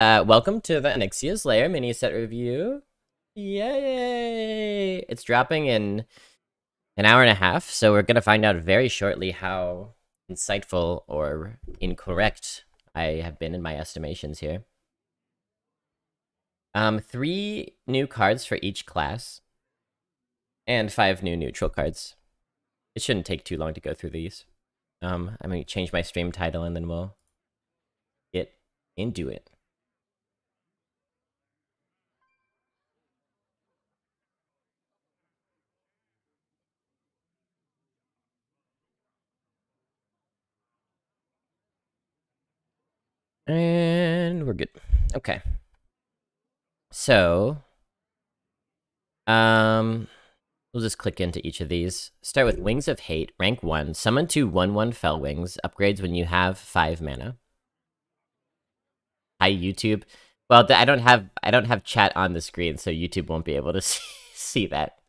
Welcome to the Onyxia's Lair mini-set review. Yay! It's dropping in an hour and a half, so we're gonna find out very shortly how insightful or incorrect I have been in my estimations here. 3 new cards for each class, and 5 new neutral cards. It shouldn't take too long to go through these. I'm gonna change my stream title and then we'll get into it. And we're good. Okay. So, we'll just click into each of these. Start with Wings of Hate, rank 1. Summon 2 1/1 Fell Wings. Upgrades when you have 5 mana. Hi, YouTube. Well, I don't have chat on the screen, so YouTube won't be able to see that.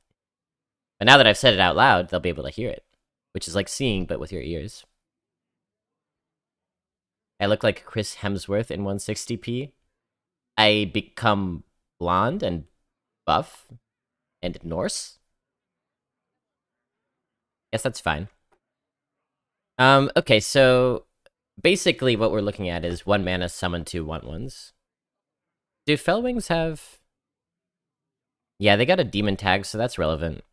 But now that I've said it out loud, they'll be able to hear it, which is like seeing, but with your ears. I look like Chris Hemsworth in 160p. I become blonde and buff and Norse. Guess that's fine. Okay, so basically what we're looking at is 1 mana summon 2 1/1s. Do Fellwings have... Yeah, they got a demon tag, so that's relevant.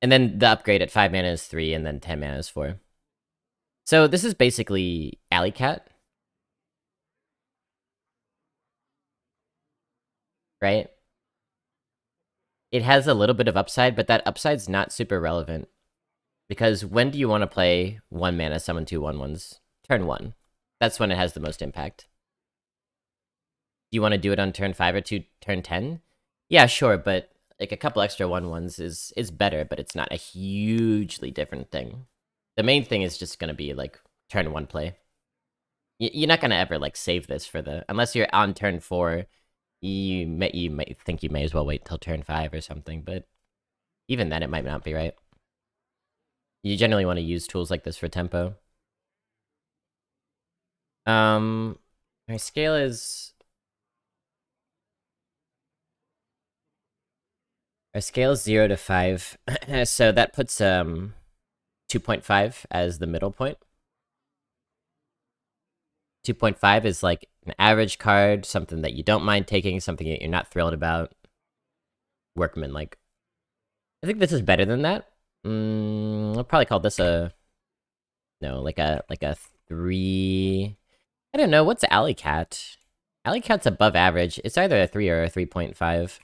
And then the upgrade at 5 mana is 3, and then 10 mana is 4. So this is basically Alley Cat. Right? It has a little bit of upside, but that upside's not super relevant. Because when do you want to play 1 mana summon 2 1/1s? Turn 1. That's when it has the most impact. Do you want to do it on turn 5 or turn 10? Yeah, sure, but like a couple extra 1/1s is better, but it's not a hugely different thing. The main thing is just going to be like turn 1 play. You're not going to ever like save this for the... Unless you're on turn 4, you might think you may as well wait till turn 5 or something, but even then it might not be right. You generally want to use tools like this for tempo. Our scale is... Our scale is 0 to 5, so that puts 2.5 as the middle point. 2.5 is like an average card, something that you don't mind taking, something that you're not thrilled about. Workman-like. I think this is better than that. I'll probably call this a... No, like a 3... I don't know, what's Alley Cat? Alley Cat's above average. It's either a 3 or a 3.5.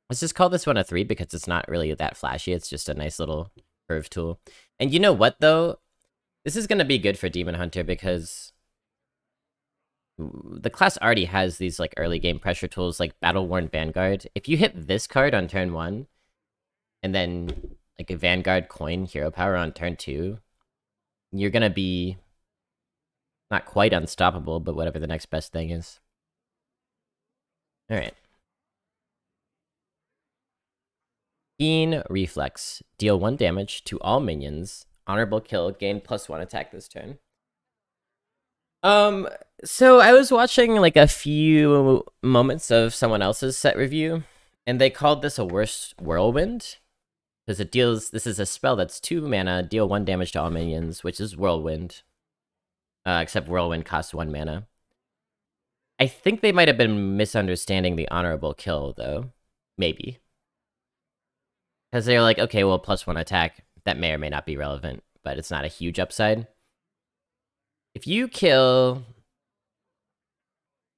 Let's just call this one a 3 because it's not really that flashy. It's just a nice little curve tool. And you know what, though? This is going to be good for Demon Hunter because the class already has these like early game pressure tools like Battle-Worn Vanguard. If you hit this card on turn 1, and then like a Vanguard coin hero power on turn 2, you're going to be not quite unstoppable, but whatever the next best thing is. Alright. Keen Reflex. Deal 1 damage to all minions. Honorable kill. Gain +1 attack this turn. So I was watching like a few moments of someone else's set review, and they called this a worse Whirlwind. Because it deals... This is a spell that's 2 mana, deal 1 damage to all minions, which is Whirlwind. Except Whirlwind costs 1 mana. I think they might have been misunderstanding the honorable kill, though. Maybe. Because they're like, okay, well, +1 attack, that may or may not be relevant, but it's not a huge upside. If you kill...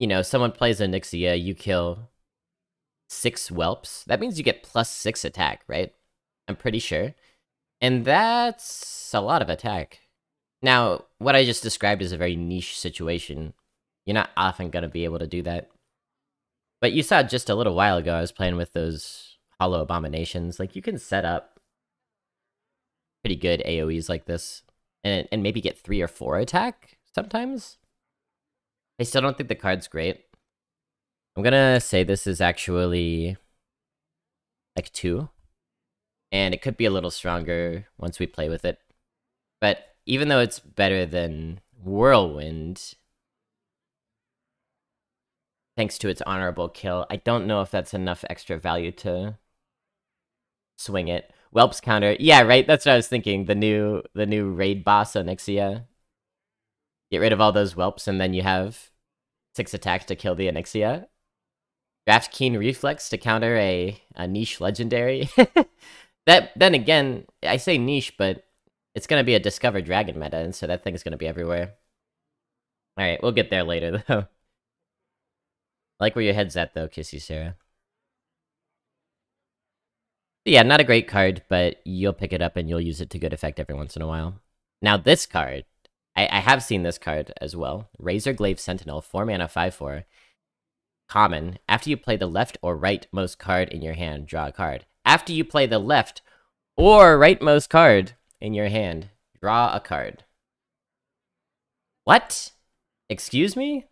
You know, someone plays Onyxia, you kill 6 whelps. That means you get +6 attack, right? I'm pretty sure. And that's a lot of attack. Now, what I just described is a very niche situation. You're not often going to be able to do that. But you saw just a little while ago, I was playing with those Hollow Abominations. Like, you can set up pretty good AoEs like this. And maybe get 3 or 4 attack, sometimes. I still don't think the card's great. I'm gonna say this is actually... like 2. And it could be a little stronger once we play with it. But even though it's better than Whirlwind, thanks to its honorable kill. I don't know if that's enough extra value to swing it. Whelp's counter. Yeah, right? That's what I was thinking. The new raid boss, Onyxia. Get rid of all those whelps, and then you have 6 attacks to kill the Onyxia. Draft Keen Reflex to counter a niche legendary. Then again, I say niche, but it's gonna be a Discover Dragon meta, and so that thing's gonna be everywhere. Alright, we'll get there later, though. I like where your head's at, though, Kissy Sarah. Yeah, not a great card, but you'll pick it up and you'll use it to good effect every once in a while. Now, this card, I have seen this card as well. Razorglaive Sentinel, 4 mana, 5/4. Common. After you play the left or rightmost card in your hand, draw a card. After you play the left or rightmost card in your hand, draw a card. What? Excuse me?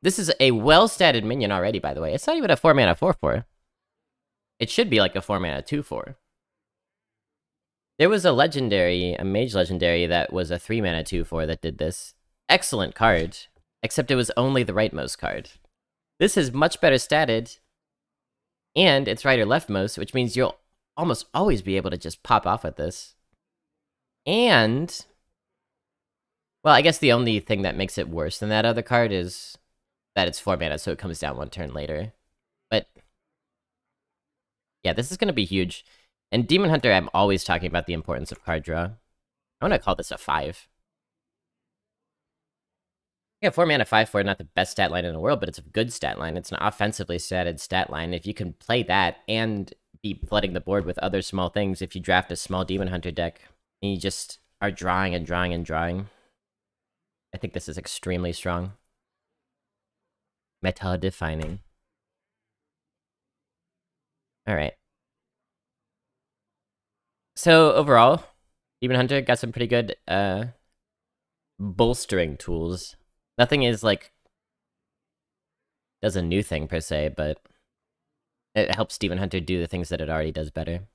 This is a well-statted minion already, by the way. It's not even a 4 mana 4/4. It should be like a 4 mana 2/4. There was a legendary, a mage legendary that was a 3 mana 2/4 that did this. Excellent card. Except it was only the rightmost card. This is much better statted. And it's right or leftmost, which means you'll almost always be able to just pop off with this. And... well, I guess the only thing that makes it worse than that other card is that it's 4 mana, so it comes down 1 turn later. But... yeah, this is going to be huge. And Demon Hunter, I'm always talking about the importance of card draw. I want to call this a 5. Yeah, 4 mana 5/4, not the best stat line in the world, but it's a good stat line. It's an offensively statted stat line. If you can play that and be flooding the board with other small things, if you draft a small Demon Hunter deck, and you just are drawing and drawing and drawing, I think this is extremely strong. Meta defining. Alright. So, overall, Demon Hunter got some pretty good, bolstering tools. Nothing is, like, does a new thing, per se, but it helps Demon Hunter do the things that it already does better.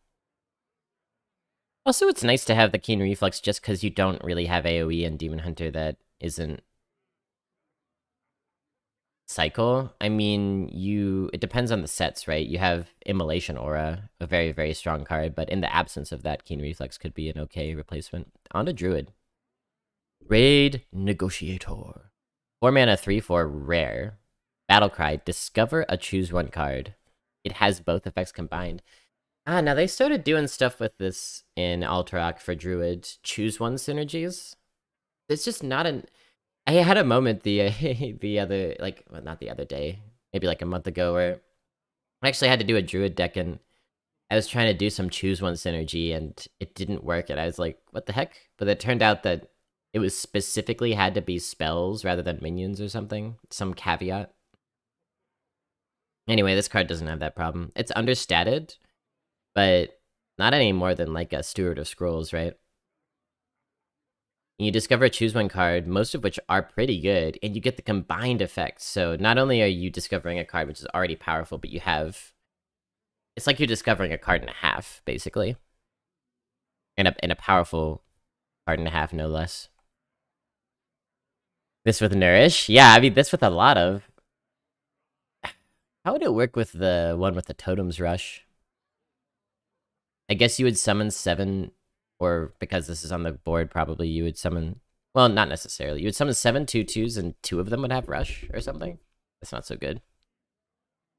Also, it's nice to have the Keen Reflex just because you don't really have AoE in Demon Hunter that isn't cycle. I mean, it depends on the sets, right? You have Immolation Aura, a very, very strong card, but in the absence of that, Keen Reflex could be an okay replacement. On to Druid. Raid Negotiator. 4 mana 3/4 rare. Battlecry. Discover a choose one card. It has both effects combined. Ah, now they started doing stuff with this in Alterac for Druid. Choose one synergies. It's just not an... I had a moment the other, like, well, not the other day, maybe like a month ago, where I actually had to do a Druid deck, and I was trying to do some choose one synergy, and it didn't work, and I was like, what the heck? But it turned out that it was specifically had to be spells rather than minions or something. Some caveat. Anyway, this card doesn't have that problem. It's understated, but not any more than like a Steward of Scrolls, right? You discover a choose one card, most of which are pretty good, and you get the combined effects. So not only are you discovering a card which is already powerful, but you have... it's like you're discovering a card and a half, basically. And a powerful card and a half, no less. This with Nourish? Yeah, I mean, this with a lot of... how would it work with the one with the Totem's Rush? I guess you would summon 7... or because this is on the board, probably you would summon... well, not necessarily. You would summon 7 2/2s and 2 of them would have Rush or something. That's not so good.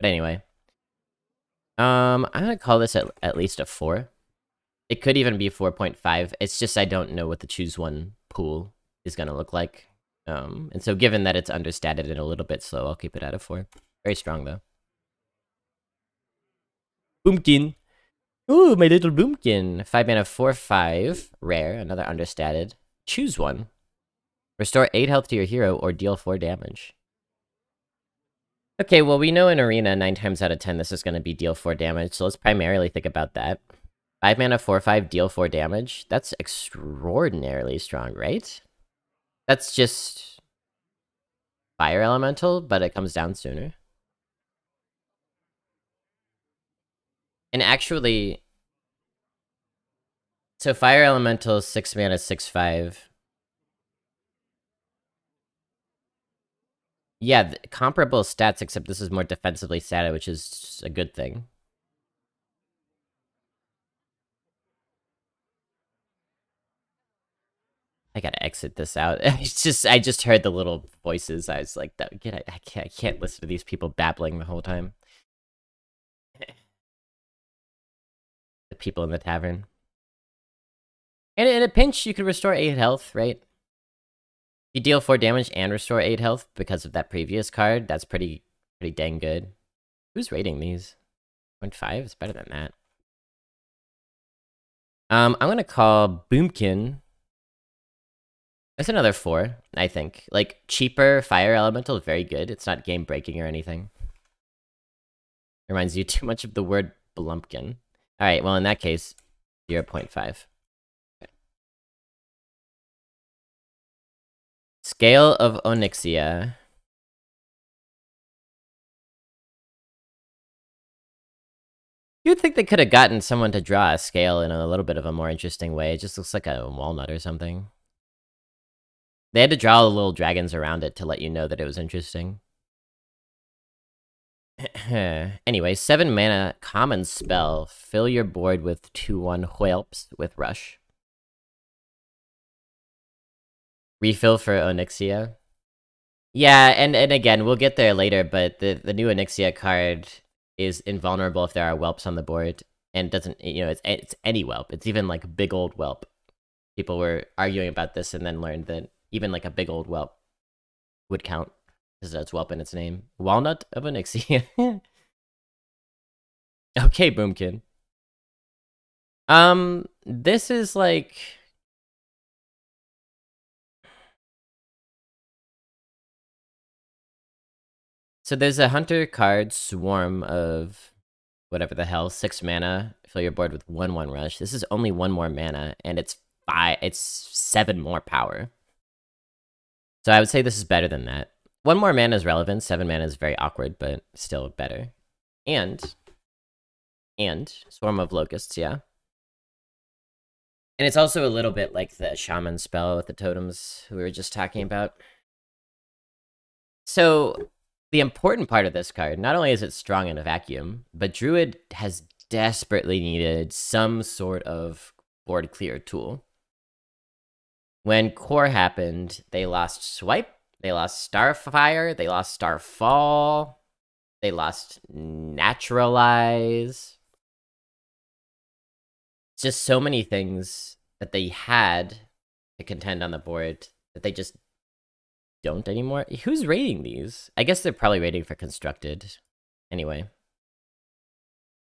But anyway. I'm gonna call this at least a 4. It could even be 4.5. It's just I don't know what the choose one pool is gonna look like. And so given that it's understated and a little bit slow, I'll keep it at a 4. Very strong, though. Boomkin. Ooh, my little Boomkin. 5 mana 4/5. Rare, another understated. Choose one. Restore 8 health to your hero or deal 4 damage. Okay, well, we know in Arena, 9 times out of 10, this is going to be deal 4 damage, so let's primarily think about that. 5 mana 4/5, deal 4 damage. That's extraordinarily strong, right? That's just Fire Elemental, but it comes down sooner. And actually, so Fire Elemental is 6 mana 6/5. Yeah, comparable stats, except this is more defensively statted, which is a good thing. I gotta exit this out. It's just I just heard the little voices. I was like, I can't listen to these people babbling the whole time. The people in the tavern. And in a pinch, you could restore 8 health, right? You deal 4 damage and restore 8 health because of that previous card. That's pretty dang good. Who's rating these? 0.5? It's better than that. I'm gonna call Boomkin. That's another 4, I think. Like, cheaper fire elemental is very good. It's not game breaking or anything. Reminds you too much of the word Blumpkin. Alright, well, in that case, 0.5. Okay. Scale of Onyxia. You'd think they could have gotten someone to draw a scale in a little bit of a more interesting way. It just looks like a walnut or something. They had to draw the little dragons around it to let you know that it was interesting. Anyway, 7 mana, common spell. Fill your board with 2/1 whelps with rush. Refill for Onyxia. Yeah, and again, we'll get there later, but the new Onyxia card is invulnerable if there are whelps on the board, and doesn't, you know, it's any whelp. It's even like a big old whelp. People were arguing about this and then learned that even like a big old whelp would count, because it's whelp in its name. Walnut of Onyxia. Okay, Boomkin. This is like... So there's a hunter card, Swarm of whatever the hell, 6 mana, fill your board with 1/1 rush. This is only 1 more mana, and it's 7 more power. So I would say this is better than that. 1 more mana is relevant, 7 mana is very awkward, but still better. And Swarm of Locusts, yeah. And it's also a little bit like the Shaman spell with the totems we were just talking about. So the important part of this card, not only is it strong in a vacuum, but Druid has desperately needed some sort of board clear tool. When Core happened, they lost Swipe, they lost Starfire, they lost Starfall, they lost Naturalize. It's just so many things that they had to contend on the board that they just don't anymore. Who's rating these? I guess they're probably rating for Constructed. Anyway.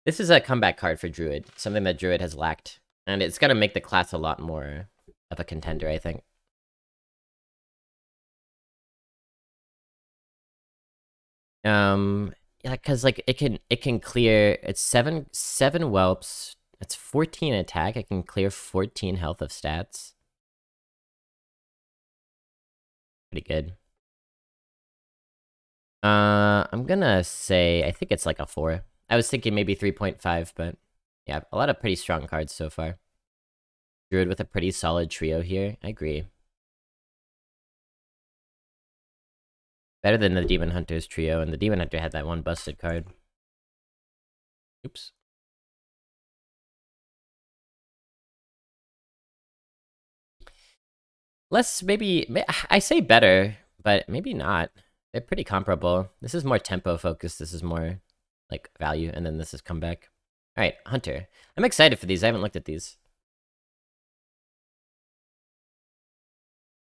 This is a comeback card for Druid, something that Druid has lacked. And it's gonna make the class a lot more of a contender, I think. Yeah, because like it can clear, it's 7 whelps, it's 14 attack, it can clear 14 health of stats. Pretty good. I'm gonna say, I think it's like a 4. I was thinking maybe 3.5, but yeah, a lot of pretty strong cards so far. Druid with a pretty solid trio here, I agree. Better than the Demon Hunter's trio, and the Demon Hunter had that one busted card. Oops. Less, maybe, I say better, but maybe not. They're pretty comparable. This is more tempo focused, this is more, like, value, and then this is comeback. Alright, Hunter. I'm excited for these, I haven't looked at these.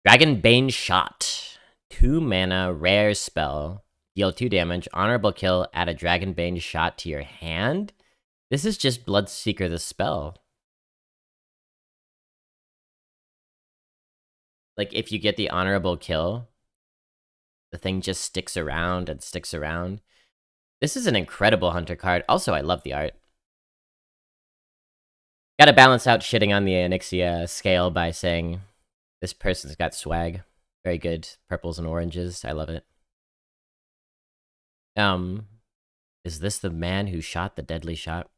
Dragonbane Shot. 2 mana, rare spell. Deal 2 damage, honorable kill, add a Dragonbane Shot to your hand? This is just Bloodseeker the spell. Like, if you get the honorable kill, the thing just sticks around and sticks around. This is an incredible Hunter card. Also, I love the art. Gotta balance out shitting on the Onyxia scale by saying this person's got swag. Very good. Purples and oranges. I love it. Is this the man who shot the deadly shot?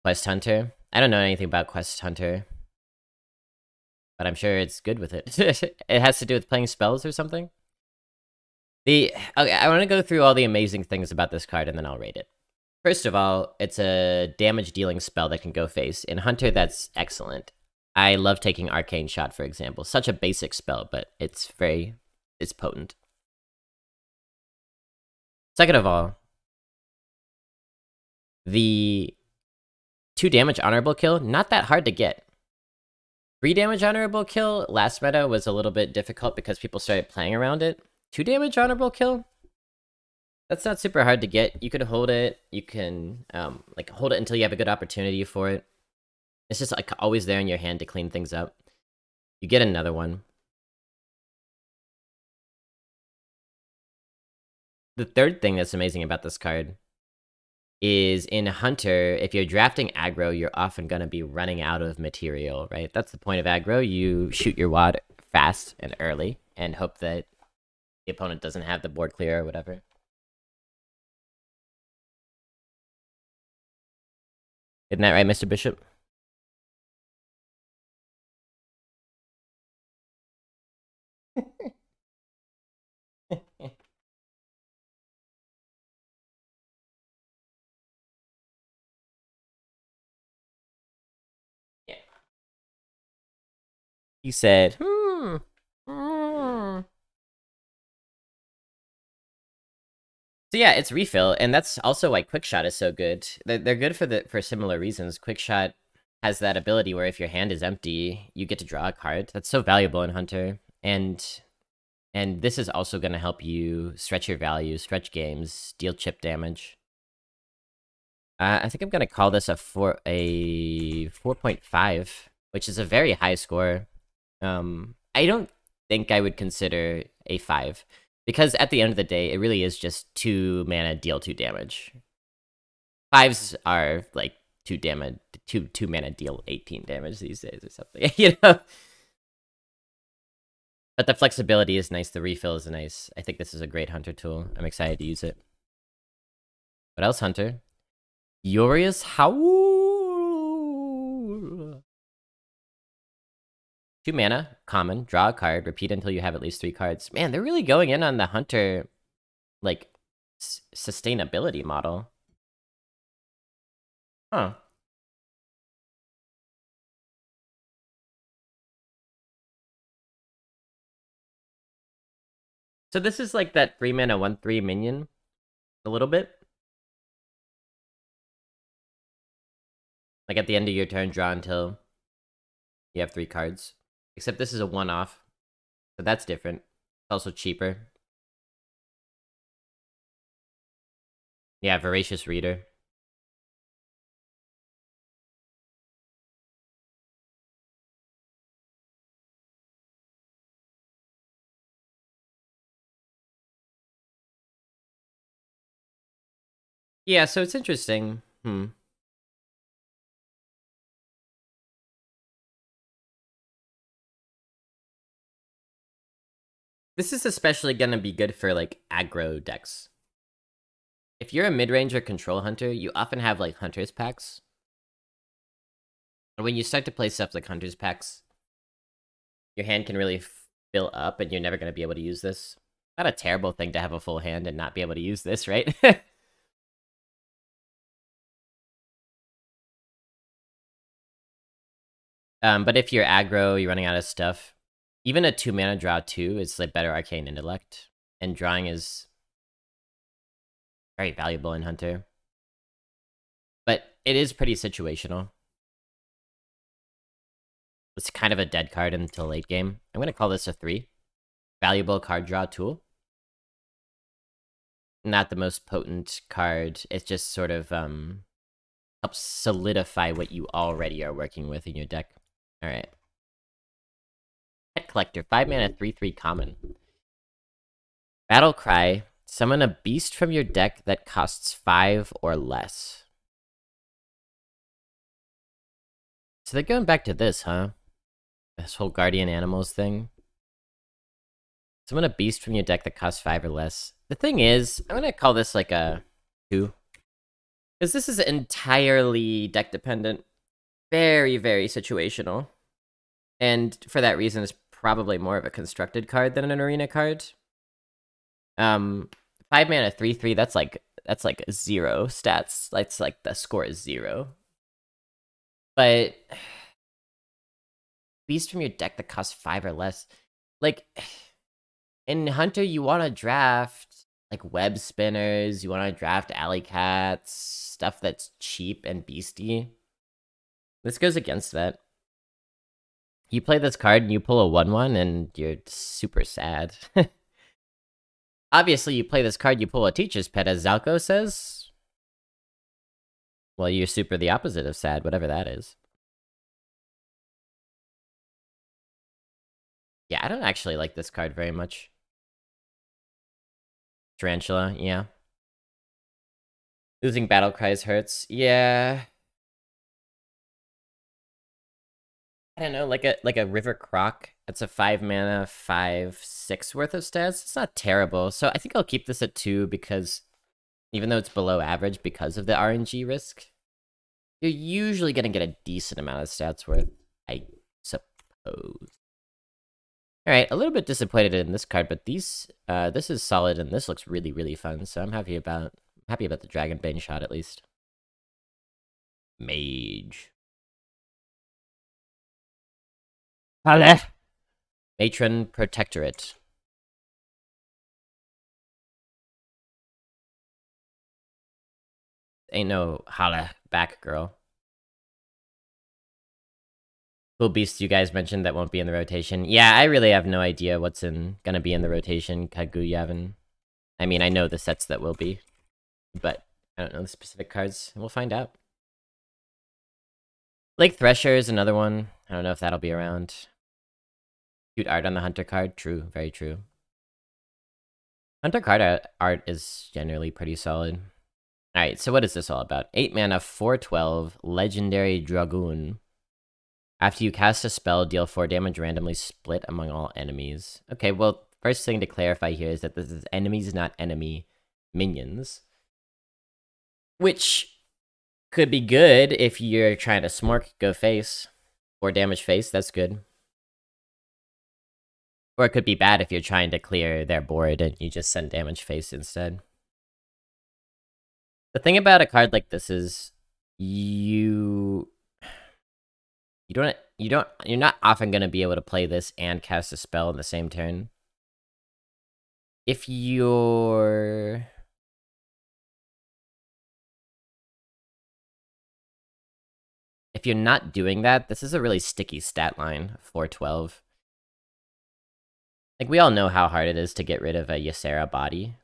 Quest Hunter? I don't know anything about Quest Hunter, but I'm sure it's good with it. It has to do with playing spells or something? Okay, I want to go through all the amazing things about this card, and then I'll rate it. First of all, it's a damage-dealing spell that can go face. In Hunter, that's excellent. I love taking Arcane Shot, for example. Such a basic spell, but it's potent. Second of all, the 2 damage honorable kill, not that hard to get. 3 damage honorable kill last meta was a little bit difficult because people started playing around it. 2 damage honorable kill? That's not super hard to get. You can hold it. You can like hold it until you have a good opportunity for it. It's just like always there in your hand to clean things up. You get another one. The third thing that's amazing about this card is in Hunter, if you're drafting aggro, you're often going to be running out of material, right? That's the point of aggro. You shoot your wad fast and early and hope that the opponent doesn't have the board clear or whatever. Isn't that right, Mr. Bishop? Yeah. He said, So yeah, it's refill, and that's also why Quickshot is so good. They're good for similar reasons. Quickshot has that ability where if your hand is empty, you get to draw a card. That's so valuable in Hunter, and this is also going to help you stretch your value, stretch games, deal chip damage. I think I'm going to call this a 4.5, which is a very high score. I don't think I would consider a 5. Because at the end of the day, it really is just 2 mana deal 2 damage. 5s are like 2 mana deal 18 damage these days or something, you know? But the flexibility is nice, the refill is nice. I think this is a great Hunter tool. I'm excited to use it. What else, Hunter? Furious Howl. 2 mana, common, draw a card, repeat until you have at least 3 cards. Man, they're really going in on the Hunter, like, sustainability model. Huh. So this is like that 3 mana 1/3 minion, a little bit. Like at the end of your turn, draw until you have 3 cards. Except this is a one-off, so that's different. It's also cheaper. Yeah, Voracious Reader. Yeah, so it's interesting. This is especially gonna be good for, like, aggro decks. If you're a mid-range or control hunter, you often have, like, Hunter's packs. And when you start to play stuff like Hunter's packs, your hand can really fill up, and you're never gonna be able to use this. Not a terrible thing to have a full hand and not be able to use this, right? But if you're aggro, you're running out of stuff. Even a 2 mana draw 2 is like better Arcane Intellect, and drawing is very valuable in Hunter. But it is pretty situational. It's kind of a dead card until late game. I'm gonna call this a 3. Valuable card draw tool. Not the most potent card. It just sort of helps solidify what you already are working with in your deck. Alright. Pet Collector, 5 mana, 3/3 common. Battle Cry, summon a beast from your deck that costs 5 or less. So they're going back to this, huh? This whole Guardian Animals thing. Summon a beast from your deck that costs 5 or less. The thing is, I'm gonna call this like a 2. Because this is entirely deck dependent. Very, very situational. And for that reason, it's probably more of a constructed card than an arena card. Um, 5 mana 3/3. That's like 0 stats. That's like the score is 0. But beast from your deck that costs 5 or less. Like in Hunter, you want to draft like web spinners. You want to draft alley cats, stuff that's cheap and beasty. This goes against that. You play this card and you pull a 1/1 and you're super sad. Obviously, you play this card, you pull a teacher's pet, as Zalco says. Well, you're super the opposite of sad, whatever that is. Yeah, I don't actually like this card very much. Tarantula, yeah. Losing battle cries hurts. Yeah. I don't know, like a River Croc. That's a 5 mana, 5/6 worth of stats. It's not terrible. So I think I'll keep this at 2 because even though it's below average because of the RNG risk, you're usually gonna get a decent amount of stats worth, I suppose. Alright, a little bit disappointed in this card, but this is solid and this looks really, really fun, so I'm happy about the Dragonbane shot at least. Mage. Hale. Matron Protectorate. Ain't no Hale back, girl. Cool beasts you guys mentioned that won't be in the rotation. Yeah, I really have no idea what's gonna be in the rotation, Kaguyavin. I mean, I know the sets that will be, but I don't know the specific cards. We'll find out. Lake Thresher is another one. I don't know if that'll be around. Cute art on the Hunter card. True, very true. Hunter card art is generally pretty solid. Alright, so what is this all about? 8 mana, 4/12, Legendary Dragoon. After you cast a spell, deal 4 damage randomly split among all enemies. Okay, well, first thing to clarify here is that this is enemies, not enemy minions. Which could be good if you're trying to smork, go face. 4 damage face, that's good. Or it could be bad if you're trying to clear their board and you just send damage face instead. The thing about a card like this is you're not often going to be able to play this and cast a spell in the same turn. If you're not doing that, this is a really sticky stat line, 4/12. Like, we all know how hard it is to get rid of a Ysera body.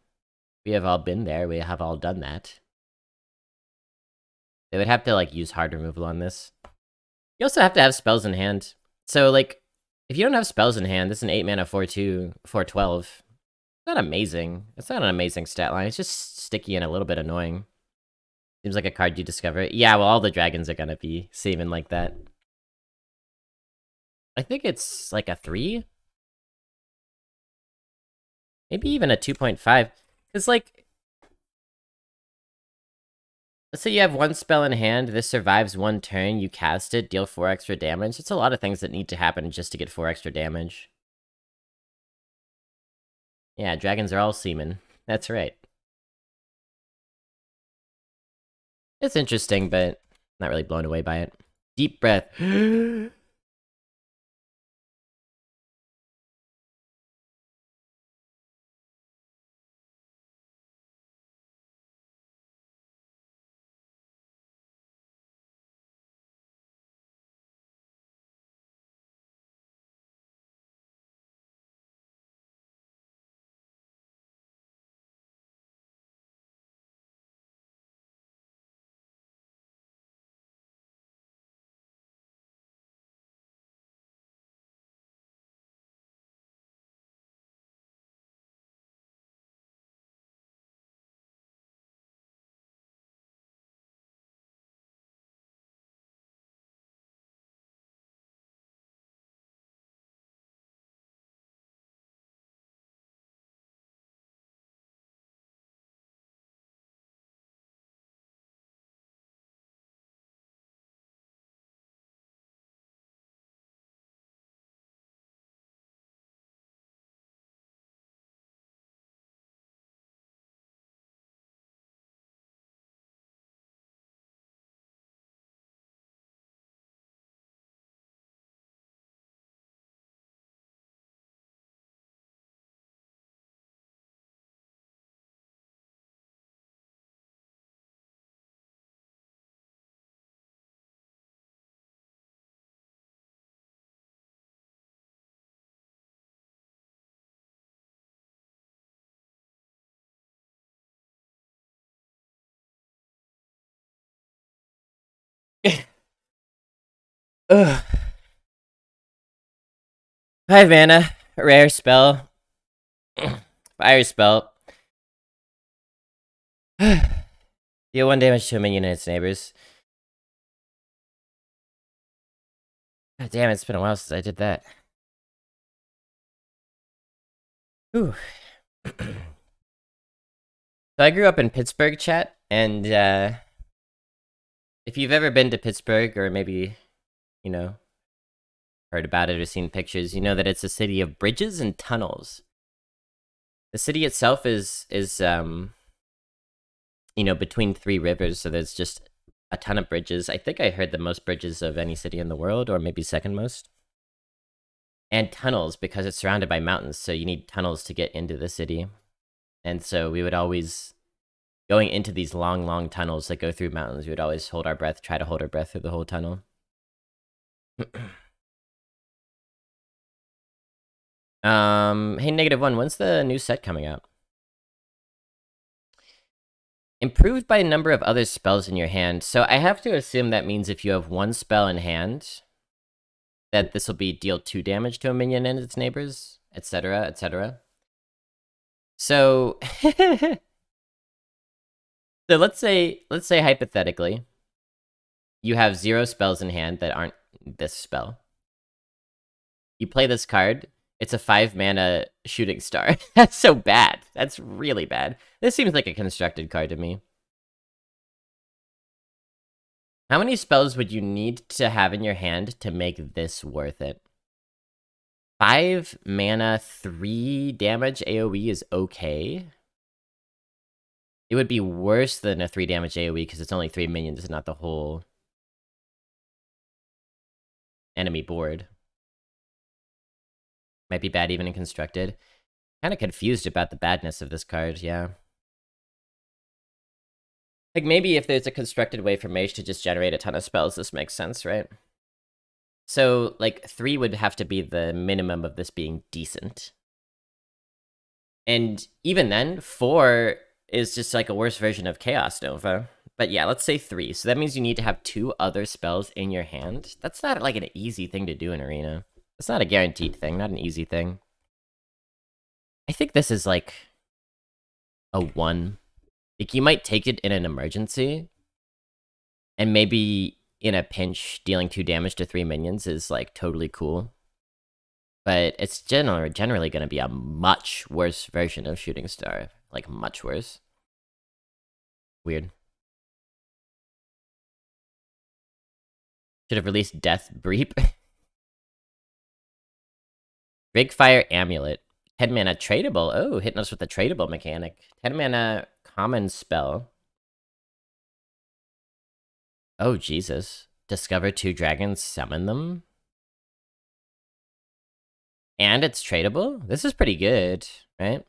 We have all been there, we have all done that. They would have to, like, use hard removal on this. You also have to have spells in hand. So, like, if you don't have spells in hand, this is an 8 mana 4/2, 4/12. It's not amazing. It's not an amazing stat line. It's just sticky and a little bit annoying. Seems like a card you discover. Yeah, well, all the dragons are gonna be saving like that. I think it's like a 3? Maybe even a 2.5. Because, like, let's say you have one spell in hand, this survives one turn, you cast it, deal 4 extra damage. It's a lot of things that need to happen just to get 4 extra damage. Yeah, dragons are all seamen. That's right. It's interesting, but not really blown away by it. Deep breath. Ugh. 5 mana, rare spell. Fire spell. Deal 1 damage to a minion and its neighbors. God damn, it's been a while since I did that. Whew. So I grew up in Pittsburgh, chat, and if you've ever been to Pittsburgh, or maybe, you know, heard about it or seen pictures, you know that it's a city of bridges and tunnels. The city itself is you know, between 3 rivers, so there's just a ton of bridges. I think I heard the most bridges of any city in the world, or maybe second most. And tunnels, because it's surrounded by mountains, so you need tunnels to get into the city. And so we would always, going into these long, long tunnels that go through mountains, we would always hold our breath, try to hold our breath through the whole tunnel. Hey, -1, when's the new set coming out? Improved by a number of other spells in your hand. So I have to assume that means if you have 1 spell in hand, that this will be deal 2 damage to a minion and its neighbors, etc., etc. So, so let's say hypothetically, you have 0 spells in hand that aren't this spell. You play this card. It's a 5 mana shooting star. That's so bad. That's really bad. This seems like a constructed card to me. How many spells would you need to have in your hand to make this worth it? 5 mana, 3 damage AoE is okay. It would be worse than a 3 damage AoE because it's only 3 minions, not the whole enemy board. Might be bad even in constructed. Kind of confused about the badness of this card, yeah. Like, maybe if there's a constructed way for Mage to just generate a ton of spells, this makes sense, right? So, like, 3 would have to be the minimum of this being decent. And even then, 4 is just like a worse version of Chaos Nova. But yeah, let's say 3. So that means you need to have 2 other spells in your hand. That's not like an easy thing to do in Arena. It's not a guaranteed thing, not an easy thing. I think this is like a 1. Like, you might take it in an emergency, and maybe in a pinch, dealing 2 damage to 3 minions is like totally cool. But it's generally going to be a much worse version of Shooting Star. Like, much worse. Weird. Should have released Death Breep. Big Fire Amulet. 10 mana tradable. Oh, hitting us with the tradable mechanic. 10 mana common spell. Oh, Jesus. Discover 2 dragons, summon them. And it's tradable? This is pretty good, right?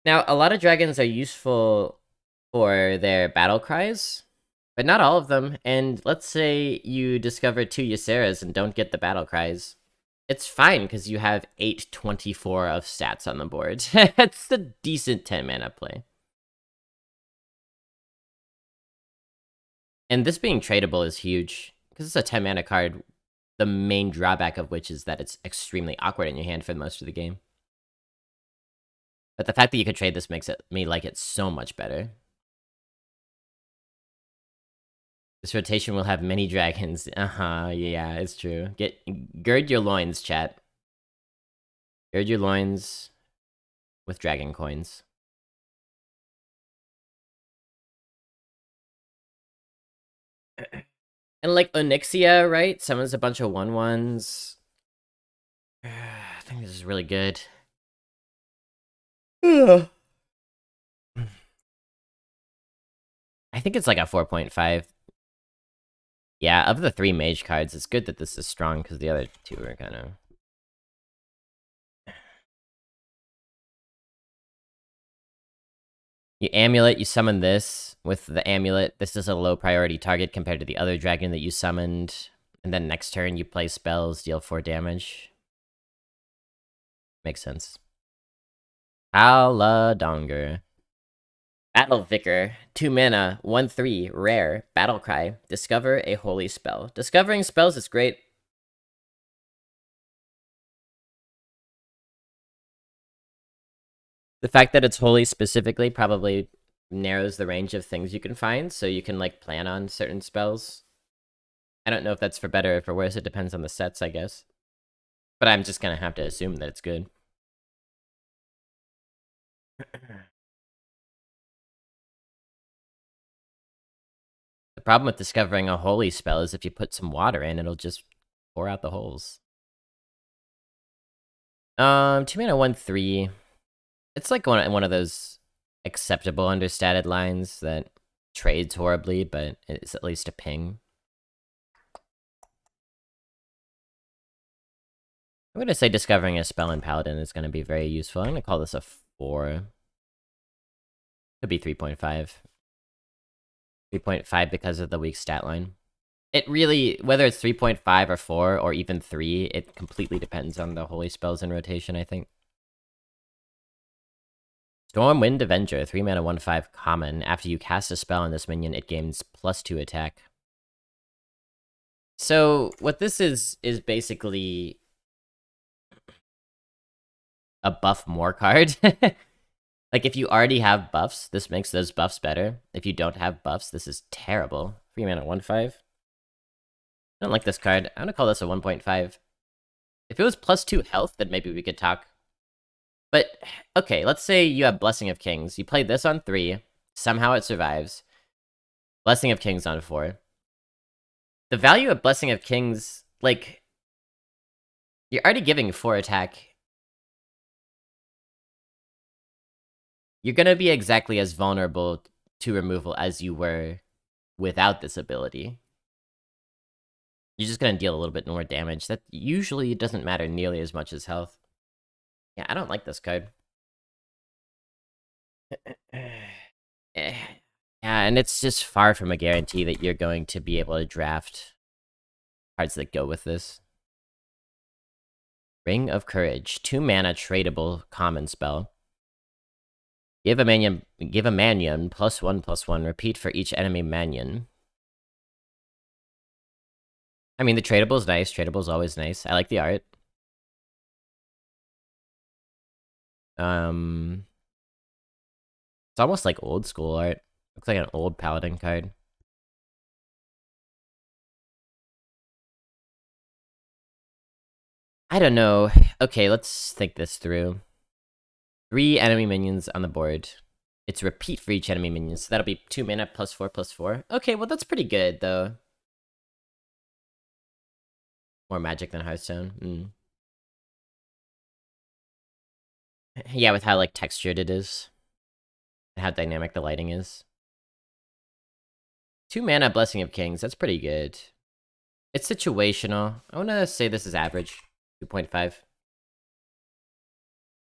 Now, a lot of dragons are useful for their battle cries, but not all of them. And let's say you discover 2 Ysseras and don't get the battle cries. It's fine, because you have 824 of stats on the board. It's a decent 10 mana play. And this being tradable is huge, because it's a 10 mana card, the main drawback of which is that it's extremely awkward in your hand for most of the game. But the fact that you could trade this makes me like it so much better. This rotation will have many dragons. Yeah, it's true. Gird your loins, chat. Gird your loins with dragon coins. And like Onyxia, right? Summons a bunch of 1/1s. I think this is really good. I think it's like a 4.5. Yeah, of the 3 mage cards, it's good that this is strong, because the other 2 are kind of... You amulet, you summon this. With the amulet, this is a low priority target compared to the other dragon that you summoned. And then next turn, you play spells, deal 4 damage. Makes sense. Aladonger. Battle Vicar, 2 mana, 1/3, rare, Battle Cry. Discover a holy spell. Discovering spells is great. The fact that it's holy specifically probably narrows the range of things you can find, so you can, like, plan on certain spells. I don't know if that's for better or for worse, it depends on the sets, I guess. But I'm just gonna have to assume that it's good. The problem with discovering a holy spell is if you put some water in, it'll just pour out the holes. 2 mana, 1/3. It's like one of those acceptable understated lines that trades horribly, but it's at least a ping. I'm gonna say discovering a spell in Paladin is gonna be very useful. I'm gonna call this a 4. Could be 3.5. 3.5 because of the weak stat line. It really, whether it's 3.5 or 4 or even 3, it completely depends on the holy spells in rotation, I think. Stormwind Avenger, 3 mana, 1/5 common. After you cast a spell on this minion, it gains +2 attack. So, what this is basically a buff more card. Like, if you already have buffs, this makes those buffs better. If you don't have buffs, this is terrible. 3 mana, 1/5. I don't like this card. I'm gonna call this a 1.5. If it was +2 health, then maybe we could talk. But, okay, let's say you have Blessing of Kings. You played this on 3. Somehow it survives. Blessing of Kings on 4. The value of Blessing of Kings, like, you're already giving 4 attack. You're gonna be exactly as vulnerable to removal as you were without this ability. You're just gonna deal a little bit more damage. That usually doesn't matter nearly as much as health. Yeah, I don't like this card. Yeah, and it's just far from a guarantee that you're going to be able to draft cards that go with this. Ring of Courage, 2 mana tradable common spell. Give a minion +1/+1. Repeat for each enemy minion. I mean, the tradable's nice. Tradable's always nice. I like the art. It's almost like old school art. Looks like an old Paladin card. I don't know. Okay, let's think this through. 3 enemy minions on the board. It's repeat for each enemy minion, so that'll be 2 mana +4/+4. Okay, well that's pretty good, though. More magic than Hearthstone. Yeah, with how, like, textured it is. And how dynamic the lighting is. 2 mana Blessing of Kings, that's pretty good. It's situational. I wanna say this is average. 2.5.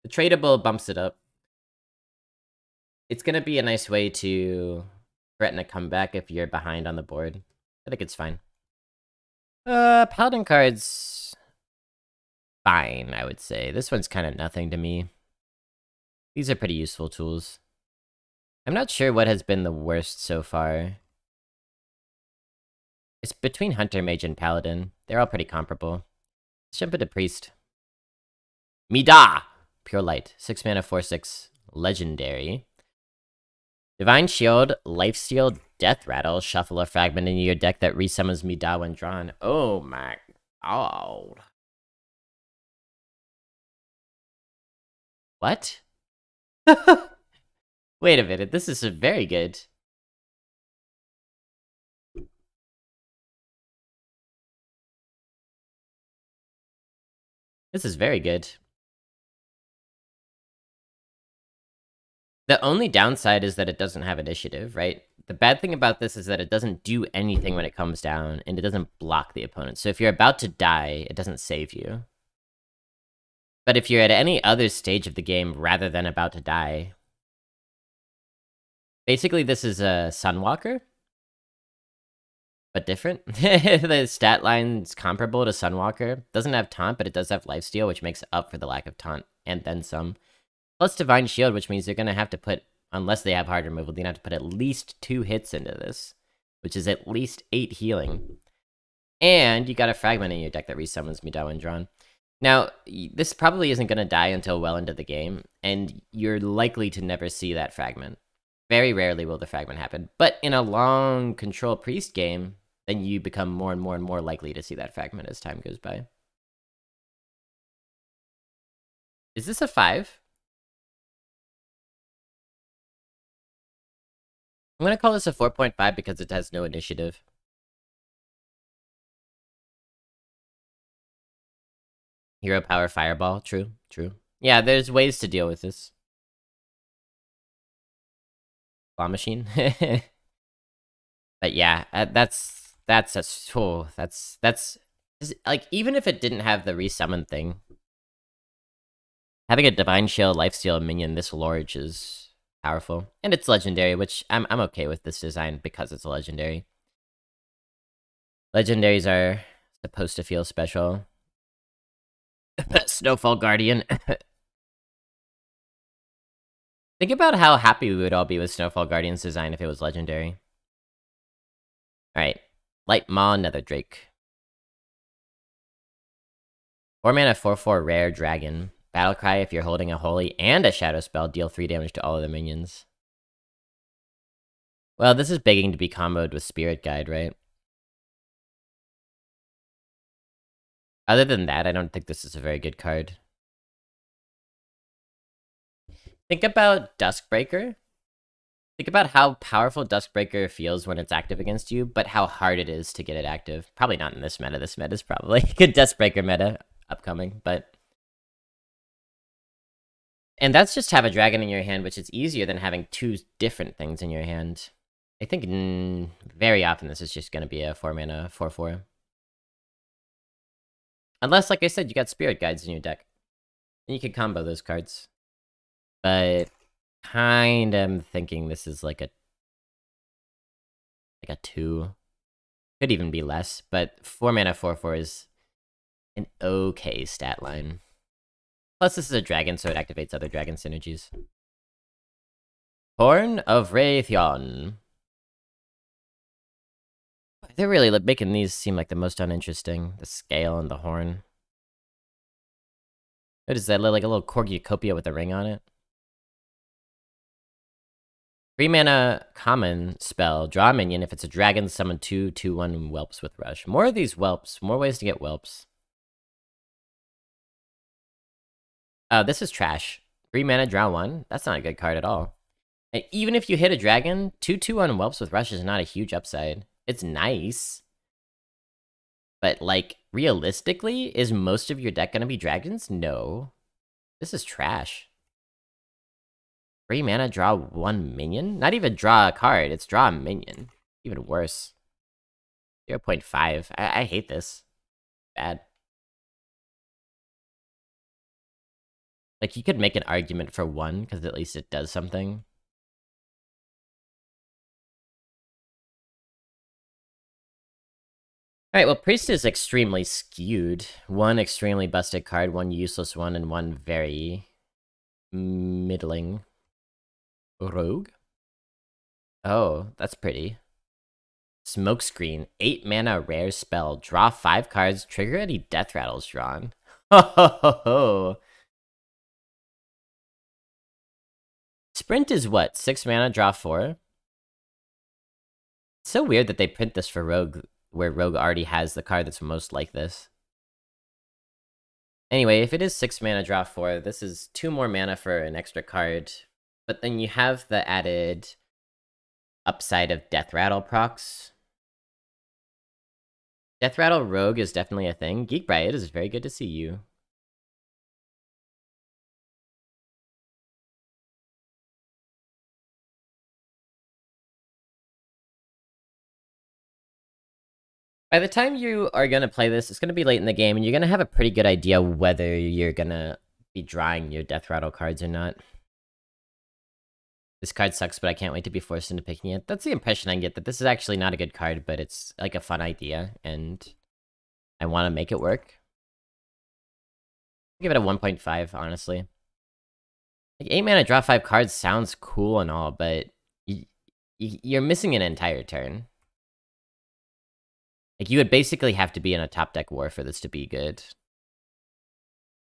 The tradable bumps it up. It's gonna be a nice way to threaten a comeback if you're behind on the board. I think it's fine. Paladin cards... fine, I would say. This one's kind of nothing to me. These are pretty useful tools. I'm not sure what has been the worst so far. It's between Hunter, Mage, and Paladin. They're all pretty comparable. Let's jump into Priest. Midah! Pure Light. 6 mana, 4/6. Legendary. Divine Shield, Lifesteal, Death Rattle. Shuffle a fragment into your deck that resummons Midah when drawn. Oh my god. What? Wait a minute, this is very good. This is very good. The only downside is that it doesn't have initiative, right? The bad thing about this is that it doesn't do anything when it comes down, and it doesn't block the opponent. So if you're about to die, it doesn't save you. But if you're at any other stage of the game rather than about to die... Basically, this is a Sunwalker, but different. The stat line's comparable to Sunwalker. Doesn't have taunt, but it does have lifesteal, which makes up for the lack of taunt, and then some. Plus Divine Shield, which means you're gonna have to put Unless they have hard removal, then you have to put at least 2 hits into this, which is at least 8 healing. And you got a fragment in your deck that resummons me down when drawn. Now, this probably isn't going to die until well into the game, and you're likely to never see that fragment. Very rarely will the fragment happen, but in a long control priest game, then you become more and more and more likely to see that fragment as time goes by. Is this a 5? I'm going to call this a 4.5 because it has no initiative. Hero power fireball, true, true. Yeah, there's ways to deal with this. Claw machine. But yeah, that's like, even if it didn't have the resummon thing, having a divine shield lifesteal minion this large is powerful, and it's legendary, which I'm okay with this design because it's a legendary. Legendaries are supposed to feel special. Snowfall Guardian. Think about how happy we would all be with Snowfall Guardian's design if it was legendary. Alright. Light Maw, Nether Drake. 4 mana 4/4 rare dragon. Battlecry if you're holding a holy and a shadow spell, deal 3 damage to all of the minions. Well, this is begging to be comboed with Spirit Guide, right? Other than that, I don't think this is a very good card. Think about Duskbreaker. Think about how powerful Duskbreaker feels when it's active against you, but how hard it is to get it active. Probably not in this meta. This meta is probably a good Duskbreaker meta upcoming, but... And that's just have a dragon in your hand, which is easier than having 2 different things in your hand. I think very often this is just going to be a 4 mana 4/4. Unless, like I said, you got Spirit Guides in your deck. And you can combo those cards. But kind of thinking this is like a 2. Could even be less, but 4 mana 4/4 is an okay stat line. Plus this is a dragon, so it activates other dragon synergies. Horn of Raytheon. They're really making these seem like the most uninteresting. The scale and the horn. What is that, like a little cornucopia with a ring on it? 3 mana common spell. Draw a minion. If it's a dragon, summon 2/2/1 whelps with rush. More of these whelps. More ways to get whelps. Oh, this is trash. 3 mana, draw 1. That's not a good card at all. And even if you hit a dragon, 2/2/1 whelps with rush is not a huge upside. It's nice. But, like, realistically, is most of your deck gonna be dragons? No. This is trash. 3 mana, draw 1 minion? Not even draw a card, it's draw a minion. Even worse. 0.5. I hate this. Bad. Like, you could make an argument for 1, because at least it does something. Alright, well, Priest is extremely skewed. 1 extremely busted card, 1 useless one, and 1 very... middling. Rogue? Oh, that's pretty. Smokescreen. 8 mana rare spell. Draw 5 cards, trigger any death rattles drawn. Ho ho ho ho! Sprint is what? 6 mana, draw 4? It's so weird that they print this for Rogue, where Rogue already has the card that's most like this. Anyway, if it is 6 mana, draw 4, this is 2 more mana for an extra card. But then you have the added upside of Death Rattle procs. Death Rattle Rogue is definitely a thing. Geekbright, it is very good to see you. By the time you are going to play this, it's going to be late in the game, and you're going to have a pretty good idea whether you're going to be drawing your Death Rattle cards or not. This card sucks, but I can't wait to be forced into picking it. That's the impression I get, that this is actually not a good card, but it's like a fun idea, and I want to make it work. I'll give it a 1.5, honestly. Like, 8 mana, draw 5 cards sounds cool and all, but you're missing an entire turn. Like, you would basically have to be in a top deck war for this to be good.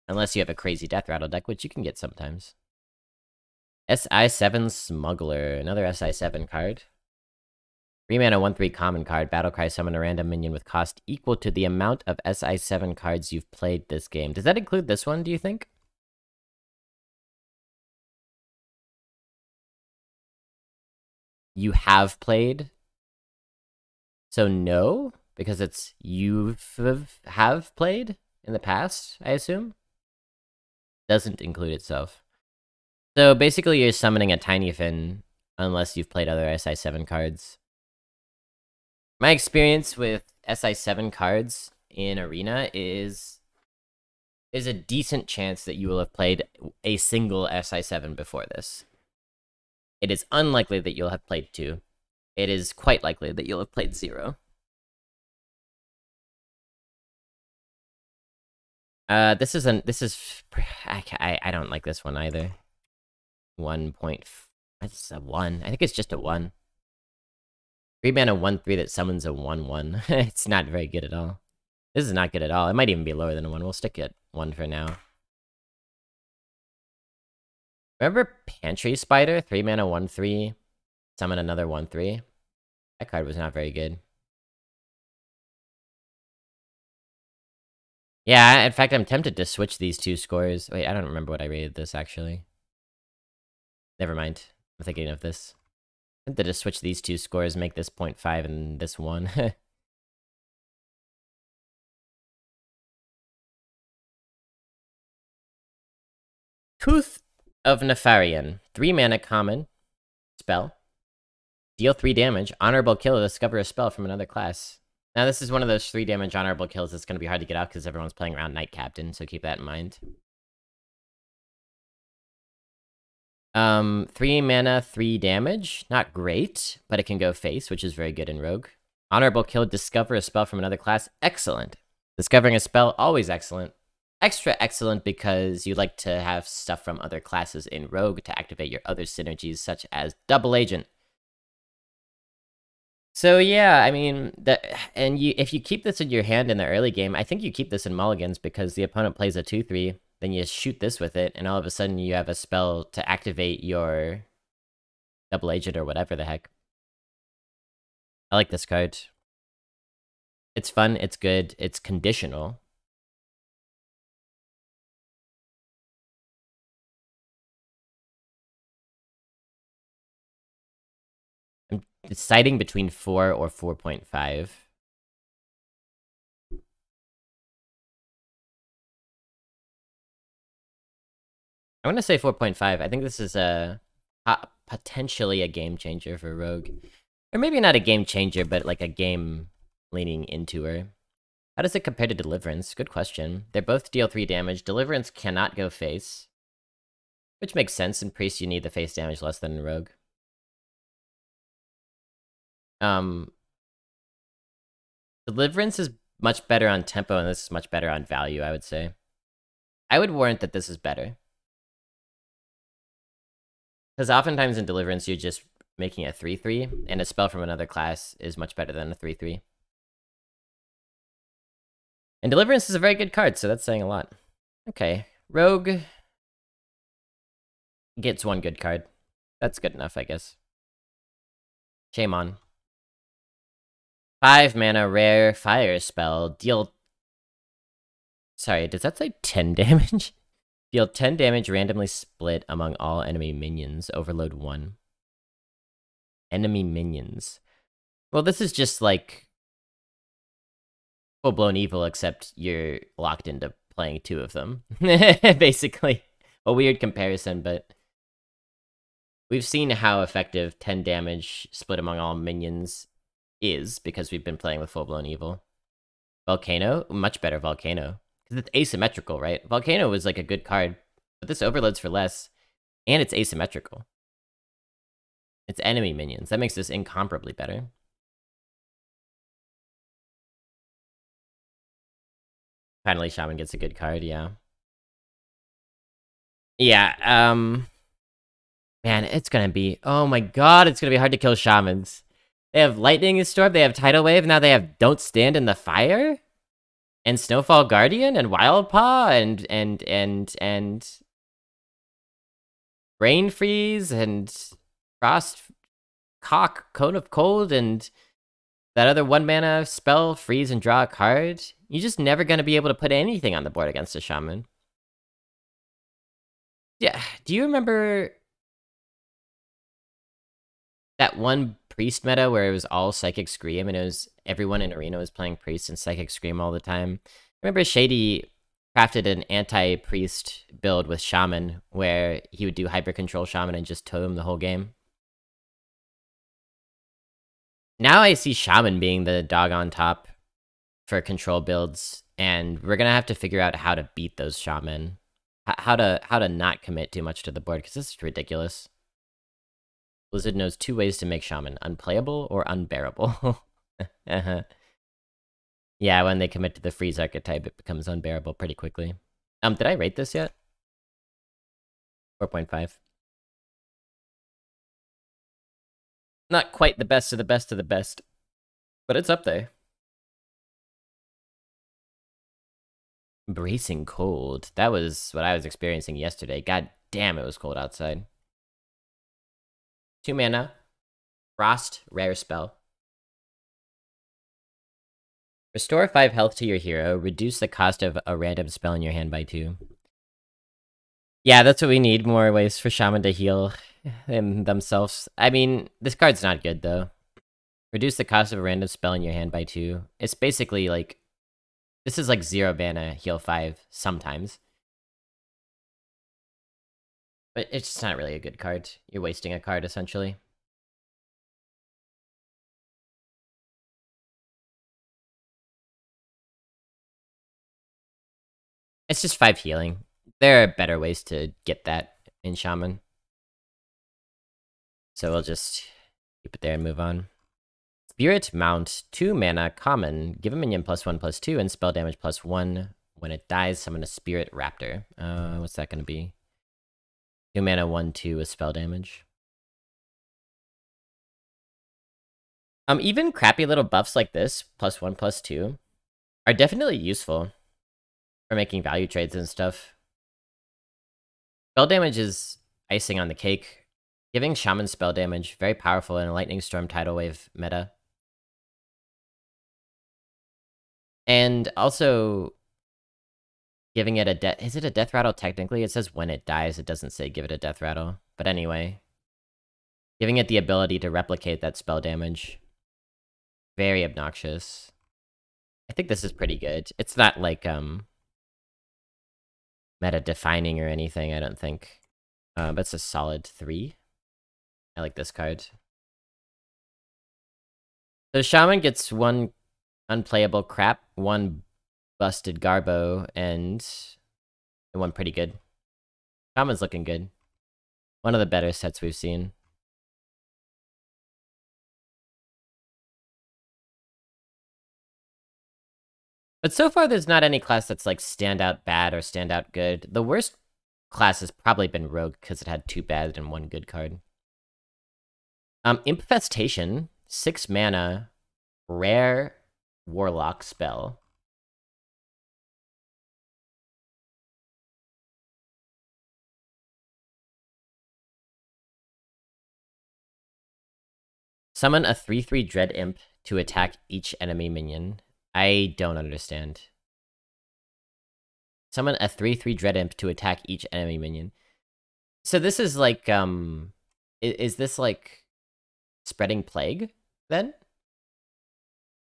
Unless you have a crazy Death Rattle deck, which you can get sometimes. SI7 Smuggler, another SI7 card. 3 mana, 1/3 common card. Battlecry, summon a random minion with cost equal to the amount of SI7 cards you've played this game. Does that include this one, do you think? You have played? So no? Because it's have played in the past, I assume? Doesn't include itself. So basically you're summoning a Tiny Fin unless you've played other SI7 cards. My experience with SI7 cards in Arena is a decent chance that you will have played a single SI7 before this. It is unlikely that you'll have played 2. It is quite likely that you'll have played 0. I don't like this one either. 1 point... That's a 1. I think it's just a 1. 3 mana 1/3 that summons a 1/1. It's not very good at all. This is not good at all. It might even be lower than a 1. We'll stick at 1 for now. Remember Pantry Spider? 3 mana 1/3. Summon another 1/3. That card was not very good. Yeah, in fact, I'm tempted to switch these 2 scores. Wait, I don't remember what I rated this, actually. Never mind. I'm thinking of this. I'm tempted to switch these 2 scores, make this 0.5 and this 1. Tooth of Nefarian. 3 mana common. Spell. Deal 3 damage. Honorable kill. Discover a spell from another class. Now, this is one of those 3 damage honorable kills that's going to be hard to get out because everyone's playing around Knight Captain, so keep that in mind. 3 mana, 3 damage. Not great, but it can go face, which is very good in Rogue. Honorable kill. Discover a spell from another class. Excellent. Discovering a spell, always excellent. Extra excellent because you like to have stuff from other classes in Rogue to activate your other synergies, such as Double Agent. So yeah, I mean, if you keep this in your hand in the early game, I think you keep this in mulligans because the opponent plays a 2/3, then you shoot this with it, and all of a sudden you have a spell to activate your Double Agent or whatever the heck. I like this card. It's fun, it's good, it's conditional. I'm deciding between 4 or 4.5. I want to say 4.5. I think this is potentially a game changer for Rogue. Or maybe not a game changer, but like a game leaning into her. How does it compare to Deliverance? Good question. They both deal 3 damage. Deliverance cannot go face. Which makes sense. In Priest, you need the face damage less than in Rogue. Deliverance is much better on tempo, and this is much better on value, I would say. I would warrant that this is better. Because oftentimes in Deliverance, you're just making a 3/3, and a spell from another class is much better than a 3/3. And Deliverance is a very good card, so that's saying a lot. Okay, Rogue gets 1 good card. That's good enough, I guess. Shame on. 5 mana, rare, fire spell. Deal... Sorry, does that say 10 damage? Deal 10 damage randomly split among all enemy minions. Overload 1. Enemy minions. Well, this is just like full-blown evil, except you're locked into playing 2 of them. Basically. A weird comparison, but we've seen how effective 10 damage split among all minions is, because we've been playing with full-blown evil. Volcano? Much better Volcano. Because it's asymmetrical, right? Volcano was like a good card, but this overloads for less, and it's asymmetrical. It's enemy minions. That makes this incomparably better. Finally, Shaman gets a good card, yeah. Yeah, Man, it's gonna be... Oh my god, it's gonna be hard to kill shamans. They have Lightning Storm, they have Tidal Wave, now they have Don't Stand in the Fire? And Snowfall Guardian, and Wild Paw, and... Brain Freeze, and... Frost... Cone of Cold, and... That other 1-mana spell, freeze and draw a card. You're just never gonna be able to put anything on the board against a shaman. Yeah, do you remember that one priest meta where it was all Psychic Scream and it was everyone in Arena was playing priest and Psychic Scream all the time? I remember Shady crafted an anti-priest build with Shaman where he would do Hyper Control Shaman and just totem the whole game. Now I see Shaman being the dog on top for control builds, and we're gonna have to figure out how to beat those Shaman. How to not commit too much to the board, because this is ridiculous. Blizzard knows 2 ways to make Shaman: unplayable or unbearable. Yeah, when they commit to the freeze archetype, it becomes unbearable pretty quickly. Did I rate this yet? 4.5. Not quite the best of the best of the best, but it's up there. Bracing cold. That was what I was experiencing yesterday. God damn, it was cold outside. 2 mana. Frost, rare spell. Restore 5 health to your hero. Reduce the cost of a random spell in your hand by 2. Yeah, that's what we need. More ways for Shaman to heal themselves. I mean, this card's not good, though. Reduce the cost of a random spell in your hand by 2. It's basically like... This is like 0 mana, heal 5, sometimes. But it's just not really a good card. You're wasting a card, essentially. It's just 5 healing. There are better ways to get that in Shaman. So we'll just keep it there and move on. Spirit Mount, 2 mana, common. Give a minion +1/+2 and spell damage +1. When it dies, summon a Spirit Raptor. What's that gonna be? 2 mana, 1/2 with spell damage. Even crappy little buffs like this, +1/+2, are definitely useful for making value trades and stuff. Spell damage is icing on the cake. Giving Shaman spell damage, very powerful in a Lightning Storm Tidal Wave meta. And also, giving it a death... Is it a death rattle technically? It says when it dies, it doesn't say give it a death rattle. But anyway. Giving it the ability to replicate that spell damage. Very obnoxious. I think this is pretty good. It's not like, meta-defining or anything, I don't think. But it's a solid 3. I like this card. So Shaman gets 1 unplayable crap, 1 busted Garbo, and 1 pretty good. Shaman's looking good. One of the better sets we've seen. But so far, there's not any class that's like standout bad or standout good. The worst class has probably been Rogue, because it had 2 bad and 1 good card. Infestation, 6 mana, rare Warlock spell. Summon a 3/3 Dread Imp to attack each enemy minion. I don't understand. Summon a 3/3 Dread Imp to attack each enemy minion. So this is like, is this like Spreading Plague, then?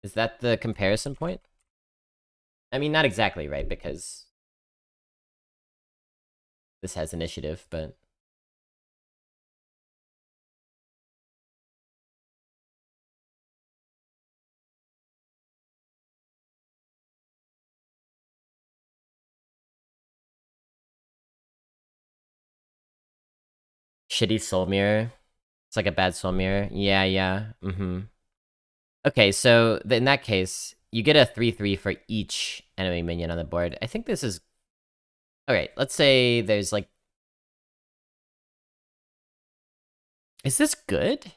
Is that the comparison point? I mean, not exactly, right? Because this has initiative, but... Shitty Soul Mirror. It's like a bad Soul Mirror. Yeah, yeah. Okay, so in that case, you get a 3/3 for each enemy minion on the board. I think this is... Okay, let's say there's like Is this good?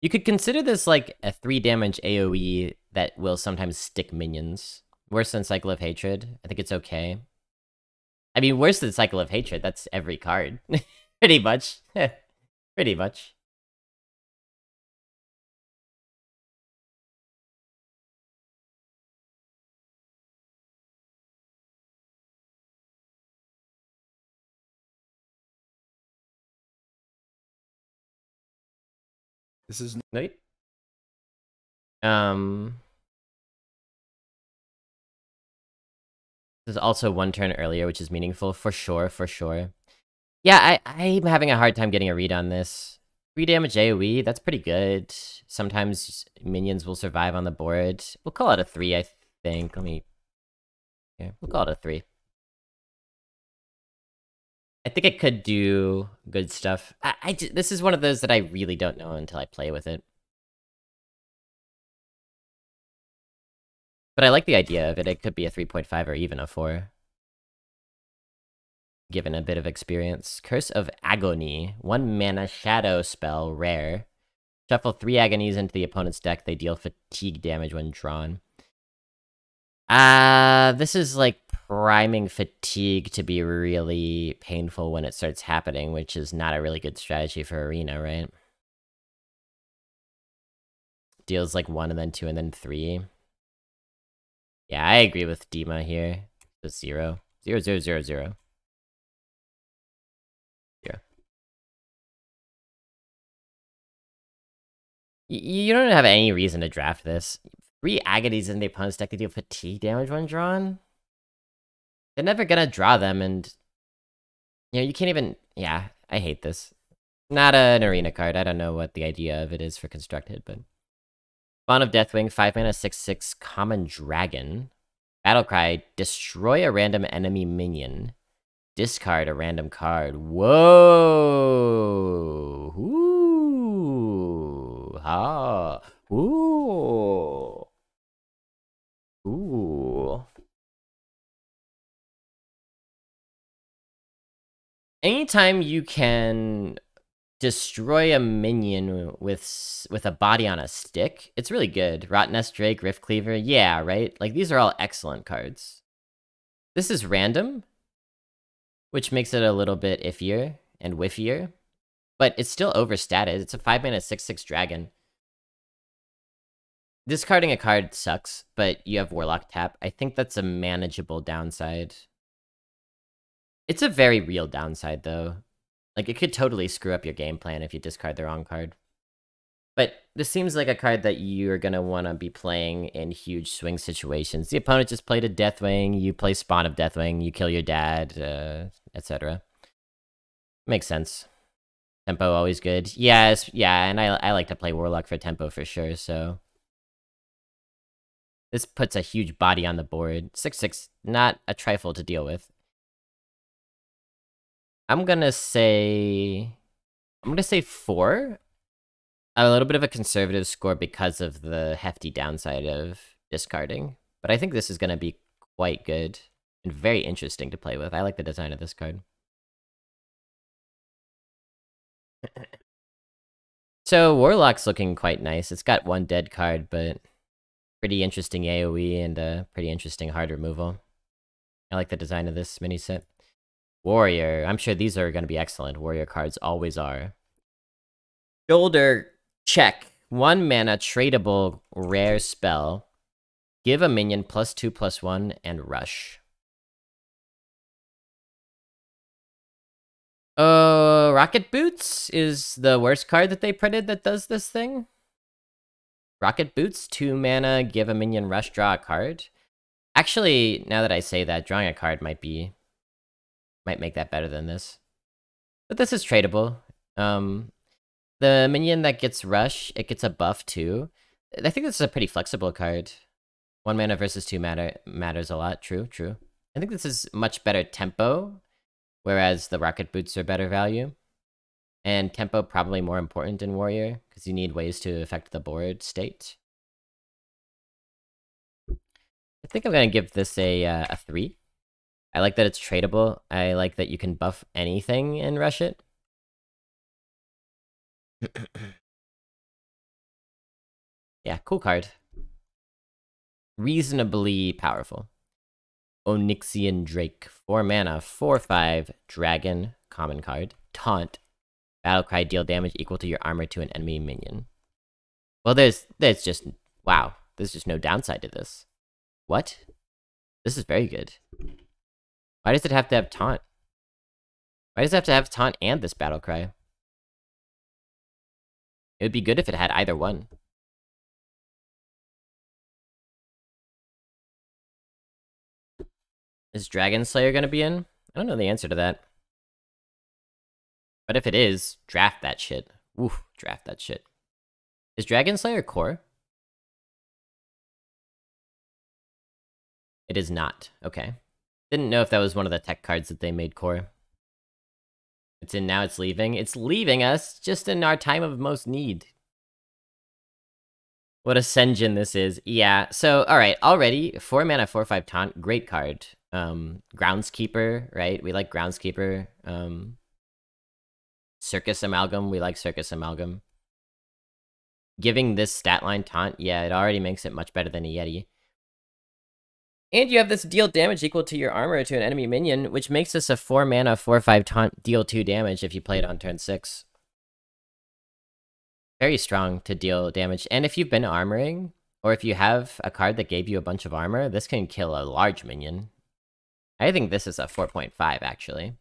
You could consider this like a 3 damage AoE that will sometimes stick minions. Worse than Cycle of Hatred. I think it's okay. I mean, worse than Cycle of Hatred. That's every card. Pretty much. Pretty much. This is Right? There's also one turn earlier, which is meaningful for sure, for sure. Yeah, I'm having a hard time getting a read on this. 3 damage AoE, that's pretty good. Sometimes minions will survive on the board. We'll call it a 3, I think. We'll call it a 3. I think it could do good stuff. This is one of those that I really don't know until I play with it. But I like the idea of it. It could be a 3.5 or even a 4. Given a bit of experience. Curse of Agony. 1 mana shadow spell, rare. Shuffle 3 agonies into the opponent's deck. They deal fatigue damage when drawn. This is like priming fatigue to be really painful when it starts happening, which is not a really good strategy for Arena, right? Deals like 1 and then 2 and then 3. Yeah, I agree with Dima here. It's 0. 0, 0, 0, 0. You don't have any reason to draft this. 3 agonies in the opponent's deck to deal fatigue damage when drawn? They're never gonna draw them, and... You know, you can't even... Yeah, I hate this. Not an arena card. I don't know what the idea of it is for constructed, but... Spawn of Deathwing, 5 mana, 6/6, common dragon. Battlecry, destroy a random enemy minion. Discard a random card. Whoa! Ooh! Ha! Ooh! Ooh. Anytime you can destroy a minion with a body on a stick, it's really good. Rottennest Drake, Rift Cleaver, yeah, right? Like, these are all excellent cards. This is random, which makes it a little bit iffier and whiffier, but it's still overstated. It's a 5 mana 6/6 dragon. Discarding a card sucks, but you have Warlock tap. I think that's a manageable downside. It's a very real downside, though. Like, it could totally screw up your game plan if you discard the wrong card. But this seems like a card that you're gonna want to be playing in huge swing situations. The opponent just played a Deathwing, you play Spawn of Deathwing, you kill your dad, etc. Makes sense. Tempo always good. Yes, yeah, and I like to play Warlock for tempo for sure, so... This puts a huge body on the board. 6/6, not a trifle to deal with. I'm gonna say 4. A little bit of a conservative score because of the hefty downside of discarding. But I think this is gonna be quite good and very interesting to play with. I like the design of this card. So Warlock's looking quite nice. It's got 1 dead card, but pretty interesting AoE and a pretty interesting hard removal. I like the design of this mini set. Warrior. I'm sure these are going to be excellent. Warrior cards always are. Shoulder check. 1 mana tradable rare spell. Give a minion +2/+1 and rush. Rocket Boots is the worst card that they printed that does this thing. Rocket Boots, 2 mana, give a minion rush, draw a card. Actually, now that I say that, drawing a card might make that better than this. But this is tradable. The minion that gets rush, it gets a buff too. I think this is a pretty flexible card. 1 mana versus 2 matters a lot. True, true. I think this is much better tempo, whereas the Rocket Boots are better value. And tempo probably more important in Warrior, because you need ways to affect the board state. I think I'm going to give this a 3. I like that it's tradable. I like that you can buff anything and rush it. Yeah, cool card. Reasonably powerful. Onyxian Drake. 4 mana, 4/5, dragon, common card. Taunt. Battlecry, deal damage equal to your armor to an enemy minion. Well, there's just... Wow, there's just no downside to this. What? This is very good. Why does it have to have taunt? Why does it have to have taunt and this battlecry? It would be good if it had either one. Is Dragon Slayer gonna be in? I don't know the answer to that. But if it is, draft that shit. Oof, draft that shit. Is Dragon Slayer core? It is not. Okay. Didn't know if that was one of the tech cards that they made core. It's in now, it's leaving. It's leaving us just in our time of most need. What a Senjin this is. Yeah, so, alright, already, 4 mana, 4/5 taunt, great card. Groundskeeper, right? We like Groundskeeper. Circus Amalgam, we like Circus Amalgam. Giving this stat line taunt, yeah, it already makes it much better than a Yeti. And you have this deal damage equal to your armor to an enemy minion, which makes this a 4 mana, 4/5 taunt, deal 2 damage if you play it on turn 6. Very strong to deal damage. And if you've been armoring, or if you have a card that gave you a bunch of armor, this can kill a large minion. I think this is a 4.5, actually.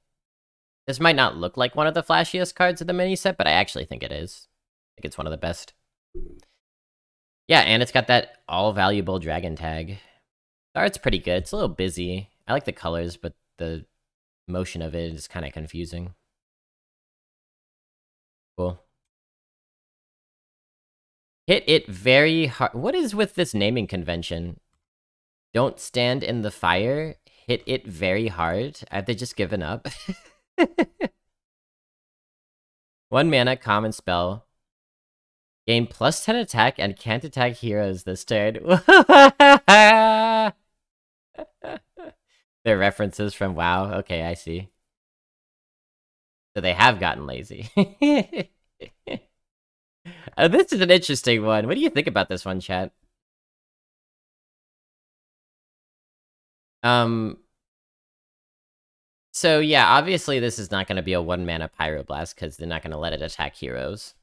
This might not look like one of the flashiest cards of the mini set, but I actually think it is. I think it's one of the best. Yeah, and it's got that all-valuable dragon tag. The art's pretty good. It's a little busy. I like the colors, but the motion of it is kind of confusing. Cool. Hit it very hard. What is with this naming convention? Don't stand in the fire. Hit it very hard. Have they just given up? 1 mana, common spell. Gain +10 attack and can't attack heroes this turn. They're references from WoW. Okay, I see. So they have gotten lazy. This is an interesting one. What do you think about this one, chat? So yeah, obviously this is not going to be a 1 mana Pyroblast because they're not going to let it attack heroes.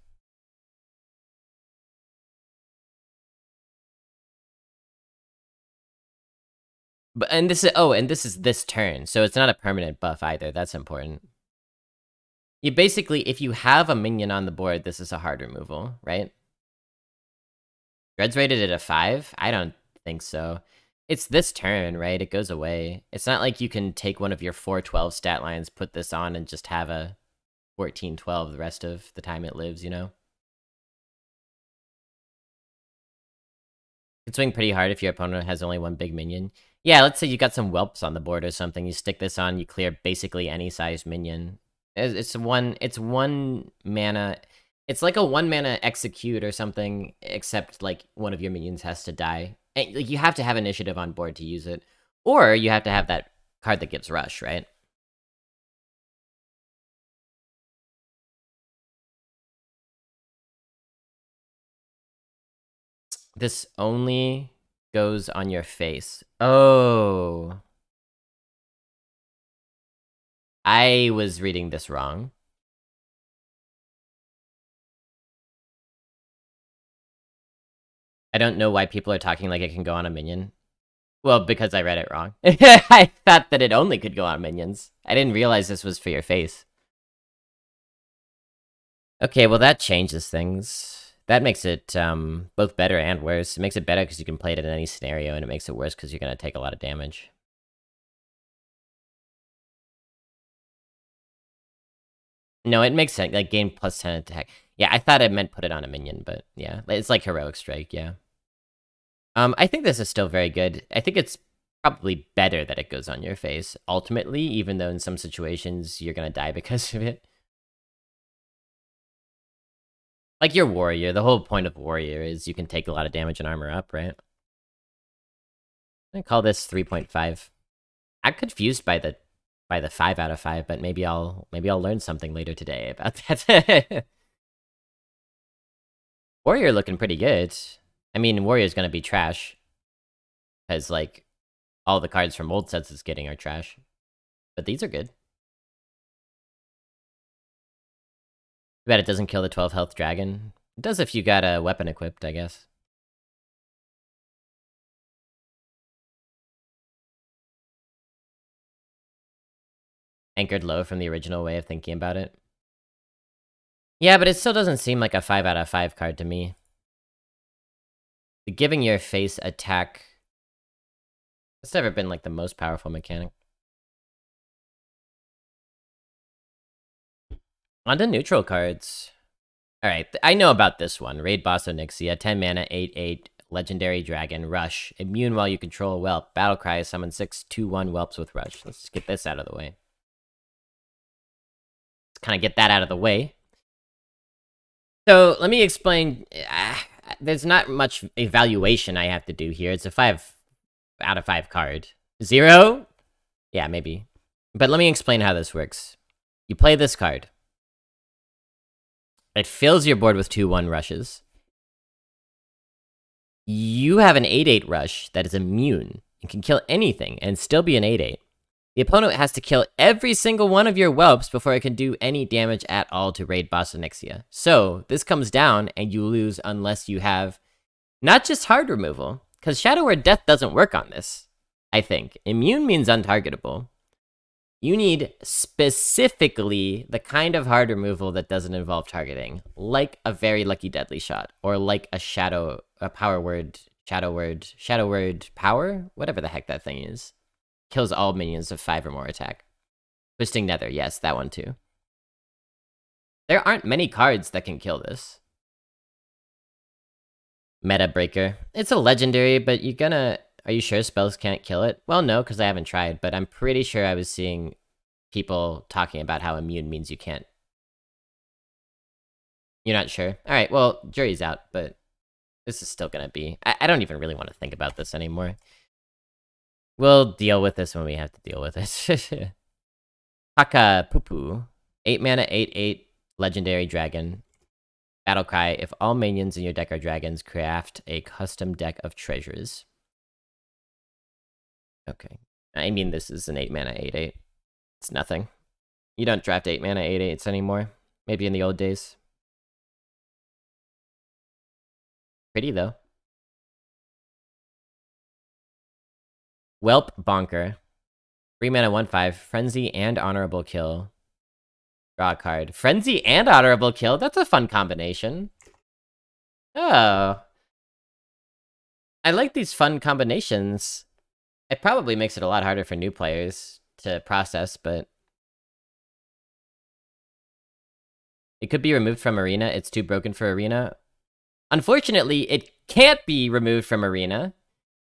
But this is this turn, so it's not a permanent buff either. That's important. You basically, if you have a minion on the board, this is a hard removal, right? Dread's rated at a 5? I don't think so. It's this turn, right? It goes away. It's not like you can take one of your 4/12 stat lines, put this on, and just have a 14/12 the rest of the time it lives, you know? It can swing pretty hard if your opponent has only one big minion. Yeah, let's say you got some whelps on the board or something. You stick this on, you clear basically any size minion. It's one mana. It's like a 1 mana execute or something, except like one of your minions has to die. And like, you have to have initiative on board to use it. Or you have to have that card that gives rush, right? This only goes on your face. Oh. I was reading this wrong. I don't know why people are talking like it can go on a minion. Well, because I read it wrong. I thought that it only could go on minions. I didn't realize this was for your face. Okay, well that changes things. That makes it both better and worse. It makes it better because you can play it in any scenario, and it makes it worse because you're going to take a lot of damage. No, it makes sense. Like, gain +10 attack. Yeah, I thought it meant put it on a minion, but yeah. It's like Heroic Strike, yeah. I think this is still very good. I think it's probably better that it goes on your face, ultimately, even though in some situations you're gonna die because of it. Like your warrior, the whole point of warrior is you can take a lot of damage and armor up, right? I call this 3.5. I'm confused by the 5 out of 5, but maybe I'll learn something later today about that. Warrior looking pretty good. I mean, Warrior's gonna be trash. Because, like, all the cards from old sets it's getting are trash. But these are good. Too bad it doesn't kill the 12 health dragon. It does if you got a weapon equipped, I guess. Anchored low from the original way of thinking about it. Yeah, but it still doesn't seem like a 5 out of 5 card to me. The giving your face attack... That's never been, like, the most powerful mechanic. On to neutral cards. Alright, I know about this one. Raid Boss Onyxia, 10 mana, 8/8, Legendary Dragon, Rush. Immune while you control a whelp. Battlecry, summon 6/2/1 whelps with Rush. Let's just get this out of the way. Let's kind of get that out of the way. So, let me explain. There's not much evaluation I have to do here. It's a 5 out of 5 card. 0? Yeah, maybe. But let me explain how this works. You play this card. It fills your board with 2/1 rushes. You have an 8/8 rush that is immune and can kill anything and still be an 8/8. The opponent has to kill every single one of your whelps before it can do any damage at all to Raid Boss Onyxia. So, this comes down and you lose unless you have not just hard removal, because Shadow Word Death doesn't work on this, I think. Immune means untargetable. You need specifically the kind of hard removal that doesn't involve targeting, like a very lucky deadly shot, or like a power word, shadow word power, whatever the heck that thing is. Kills all minions of 5 or more attack. Twisting Nether, yes, that one too. There aren't many cards that can kill this. Meta Breaker. It's a legendary, but you're gonna... Are you sure spells can't kill it? Well, no, because I haven't tried, but I'm pretty sure I was seeing people talking about how immune means you can't. You're not sure? Alright, well, jury's out, but this is still gonna be... I don't even really want to think about this anymore. We'll deal with this when we have to deal with it. Haka Pupu. 8 mana, 8/8, Legendary Dragon. Battlecry. If all minions in your deck are dragons, craft a custom deck of treasures. Okay. I mean, this is an 8 mana, 8/8. It's nothing. You don't draft 8 mana, 8/8s anymore. Maybe in the old days. Pretty, though. Whelp Bonker. 3 mana, 1/5. Frenzy and Honorable Kill. Draw a card. Frenzy and Honorable Kill? That's a fun combination. Oh. I like these fun combinations. It probably makes it a lot harder for new players to process, but... It could be removed from Arena. It's too broken for Arena. Unfortunately, it can't be removed from Arena.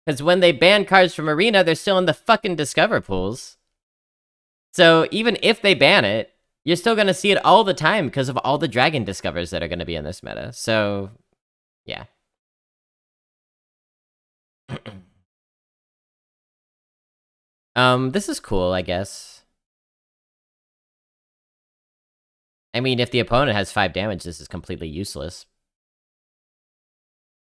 Because when they ban cards from Arena, they're still in the fucking Discover pools. So even if they ban it, you're still going to see it all the time because of all the Dragon Discovers that are going to be in this meta. So, yeah. This is cool, I guess. I mean, if the opponent has 5 damage, this is completely useless.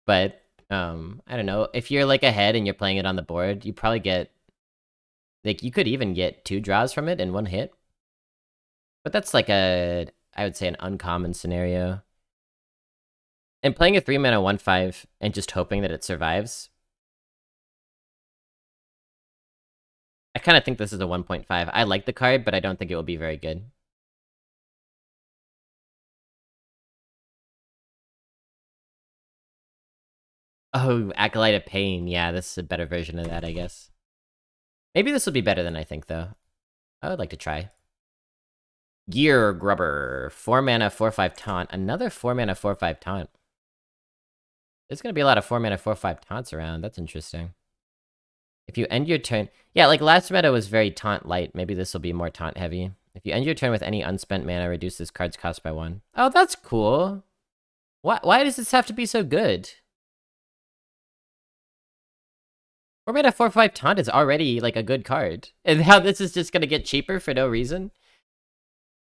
But... I don't know, if you're, like, ahead and you're playing it on the board, you probably get... Like, you could even get 2 draws from it in 1 hit. But that's, like, I would say an uncommon scenario. And playing a 3 mana 1/5 and just hoping that it survives... I kind of think this is a 1.5. I like the card, but I don't think it will be very good. Oh, Acolyte of Pain. Yeah, this is a better version of that, I guess. Maybe this will be better than I think, though. I would like to try. Gear Grubber. 4 mana, 4/5 taunt. Another 4 mana, 4/5 taunt. There's gonna be a lot of 4 mana, 4/5 taunts around. That's interesting. If you end your turn... Yeah, like last meta was very taunt light. Maybe this will be more taunt heavy. If you end your turn with any unspent mana, reduce this card's cost by 1. Oh, that's cool. Why does this have to be so good? 4 mana 4/5 taunt is already like a good card. And how this is just gonna get cheaper for no reason?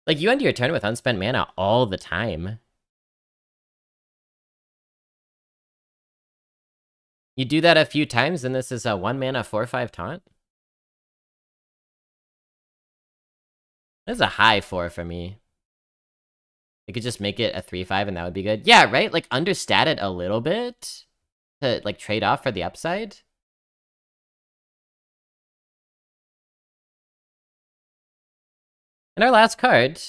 Like, you end your turn with unspent mana all the time. You do that a few times, and this is a 1 mana 4/5 taunt? That's a high 4 for me. You could just make it a 3/5 and that would be good. Yeah, right? Like, understat it a little bit to, like, trade off for the upside. And our last card,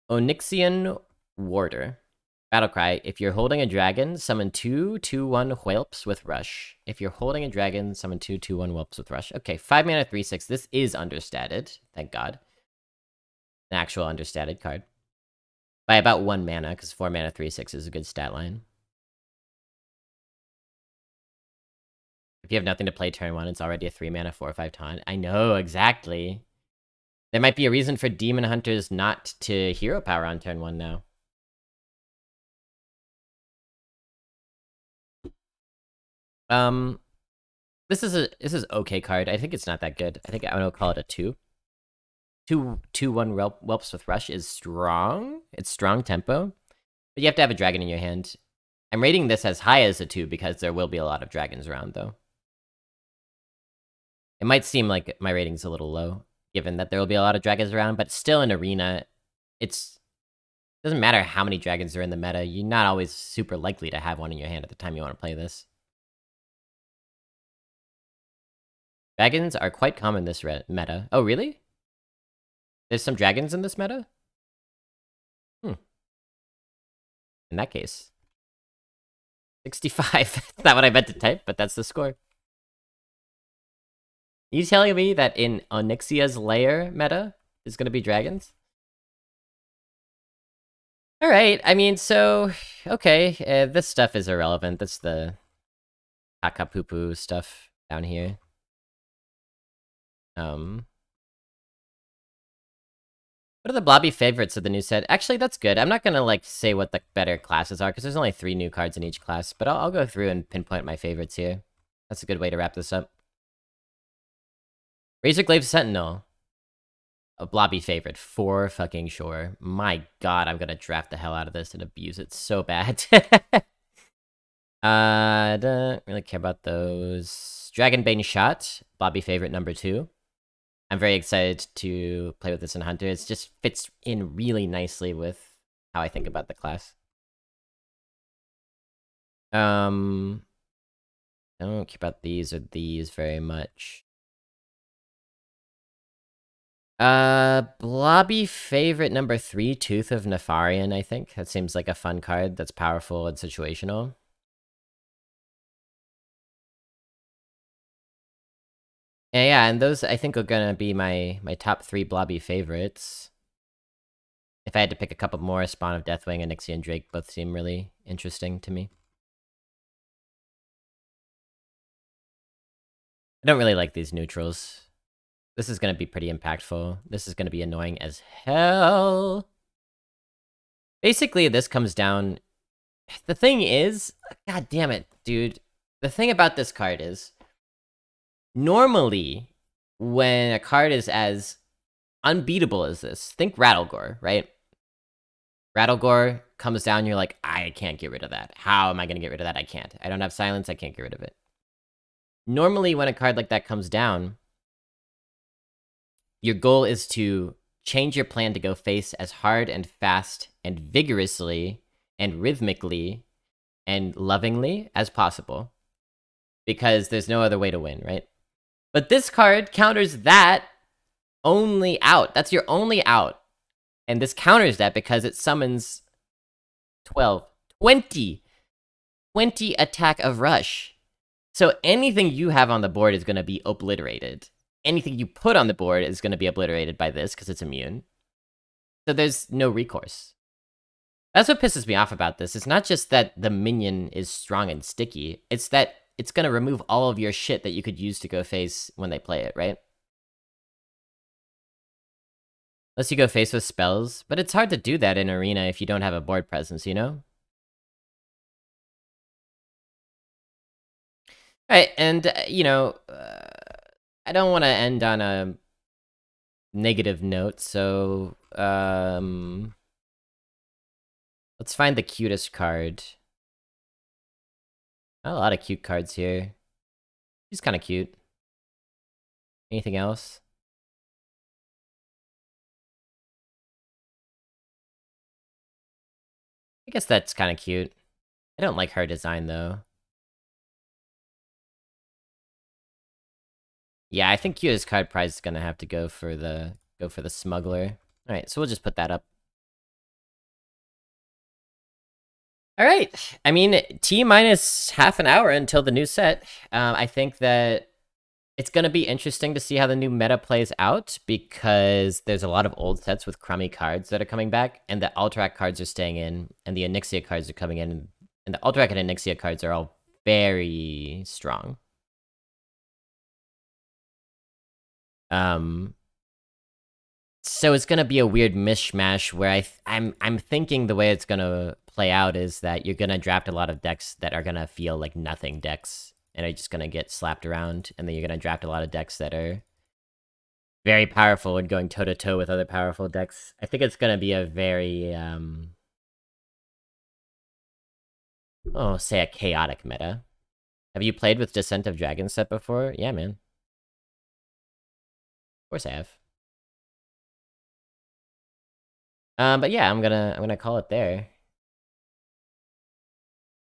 Onyxian Warder. Battlecry, if you're holding a dragon, summon 2/2/1 whelps with rush. If you're holding a dragon, summon 2/2/1 whelps with rush. Okay, 5 mana 3/6. This is understated, thank god. An actual understated card. By about 1 mana, because 4 mana 3/6 is a good stat line. If you have nothing to play turn 1, it's already a 3 mana 4/5 taunt. I know, exactly. There might be a reason for Demon Hunters not to hero power on turn 1 now. This is okay card. I think it's not that good. I think I would call it a 2. 2/1 whelps with rush is strong. It's strong tempo, but you have to have a dragon in your hand. I'm rating this as high as a 2 because there will be a lot of dragons around, though. It might seem like my rating's a little low, given that there will be a lot of dragons around, but still in Arena, doesn't matter how many dragons are in the meta, you're not always super likely to have one in your hand at the time you want to play this. Dragons are quite common in this meta. Oh, really? There's some dragons in this meta? In that case. 65. That's not what I meant to type, but that's the score. Are you telling me that in Onyxia's Lair meta, there's gonna be dragons? Alright, I mean, so... Okay, this stuff is irrelevant. That's the... Kaka-poo-poo stuff down here. What are the Blobby favorites of the new set? Actually, that's good. I'm not gonna, like, say what the better classes are, because there's only 3 new cards in each class, but I'll go through and pinpoint my favorites here. That's a good way to wrap this up. Razorglaive Sentinel. A Blobby favorite, for fucking sure. My god, I'm gonna draft the hell out of this and abuse it so bad. Don't really care about those. Dragonbane Shot, Blobby favorite number 2. I'm very excited to play with this in Hunter. It just fits in really nicely with how I think about the class. I don't care about these or these very much. Blobby favorite number 3, Tooth of Nefarian, I think. That seems like a fun card that's powerful and situational. Yeah, and those I think are gonna be my top 3 Blobby favorites. If I had to pick a couple more, Spawn of Deathwing, Onyxia, and Drake both seem really interesting to me. I don't really like these neutrals. This is gonna be pretty impactful. This is gonna be annoying as hell. Basically, this comes down... The thing is... God damn it, dude. The thing about this card is... Normally, when a card is as unbeatable as this, think Rattlegore, right? Rattlegore comes down, you're like, I can't get rid of that. How am I going to get rid of that? I can't. I don't have silence, I can't get rid of it. Normally, when a card like that comes down, your goal is to change your plan to go face as hard and fast and vigorously and rhythmically and lovingly as possible. Because there's no other way to win, right? But this card counters that only out. That's your only out. And this counters that because it summons 20 attack of rush. So anything you have on the board is going to be obliterated. Anything you put on the board is going to be obliterated by this because it's immune. So there's no recourse. That's what pisses me off about this. It's not just that the minion is strong and sticky. It's that it's going to remove all of your shit that you could use to go face when they play it, right? Unless you go face with spells. But it's hard to do that in Arena if you don't have a board presence, you know? Right, and you know, I don't want to end on a negative note, so let's find the cutest card. Not a lot of cute cards here. She's kind of cute. Anything else? I guess that's kind of cute. I don't like her design though. Yeah, I think cutest card prize is gonna have to go for the smuggler. All right, so we'll just put that up. All right. I mean, T minus half an hour until the new set. I think that it's going to be interesting to see how the new meta plays out because there's a lot of old sets with crummy cards that are coming back, and the Alterac cards are staying in, and the Onyxia cards are coming in, and the Alterac and Onyxia cards are all very strong. So it's gonna be a weird mishmash where I'm thinking the way it's gonna play out is that you're gonna draft a lot of decks that are gonna feel like nothing decks and are just gonna get slapped around, and then you're gonna draft a lot of decks that are very powerful and going toe to toe with other powerful decks. I think it's gonna be a very say a chaotic meta. Have you played with Descent of Dragon set before? Yeah, man. Of course I have. But yeah, I'm gonna call it there.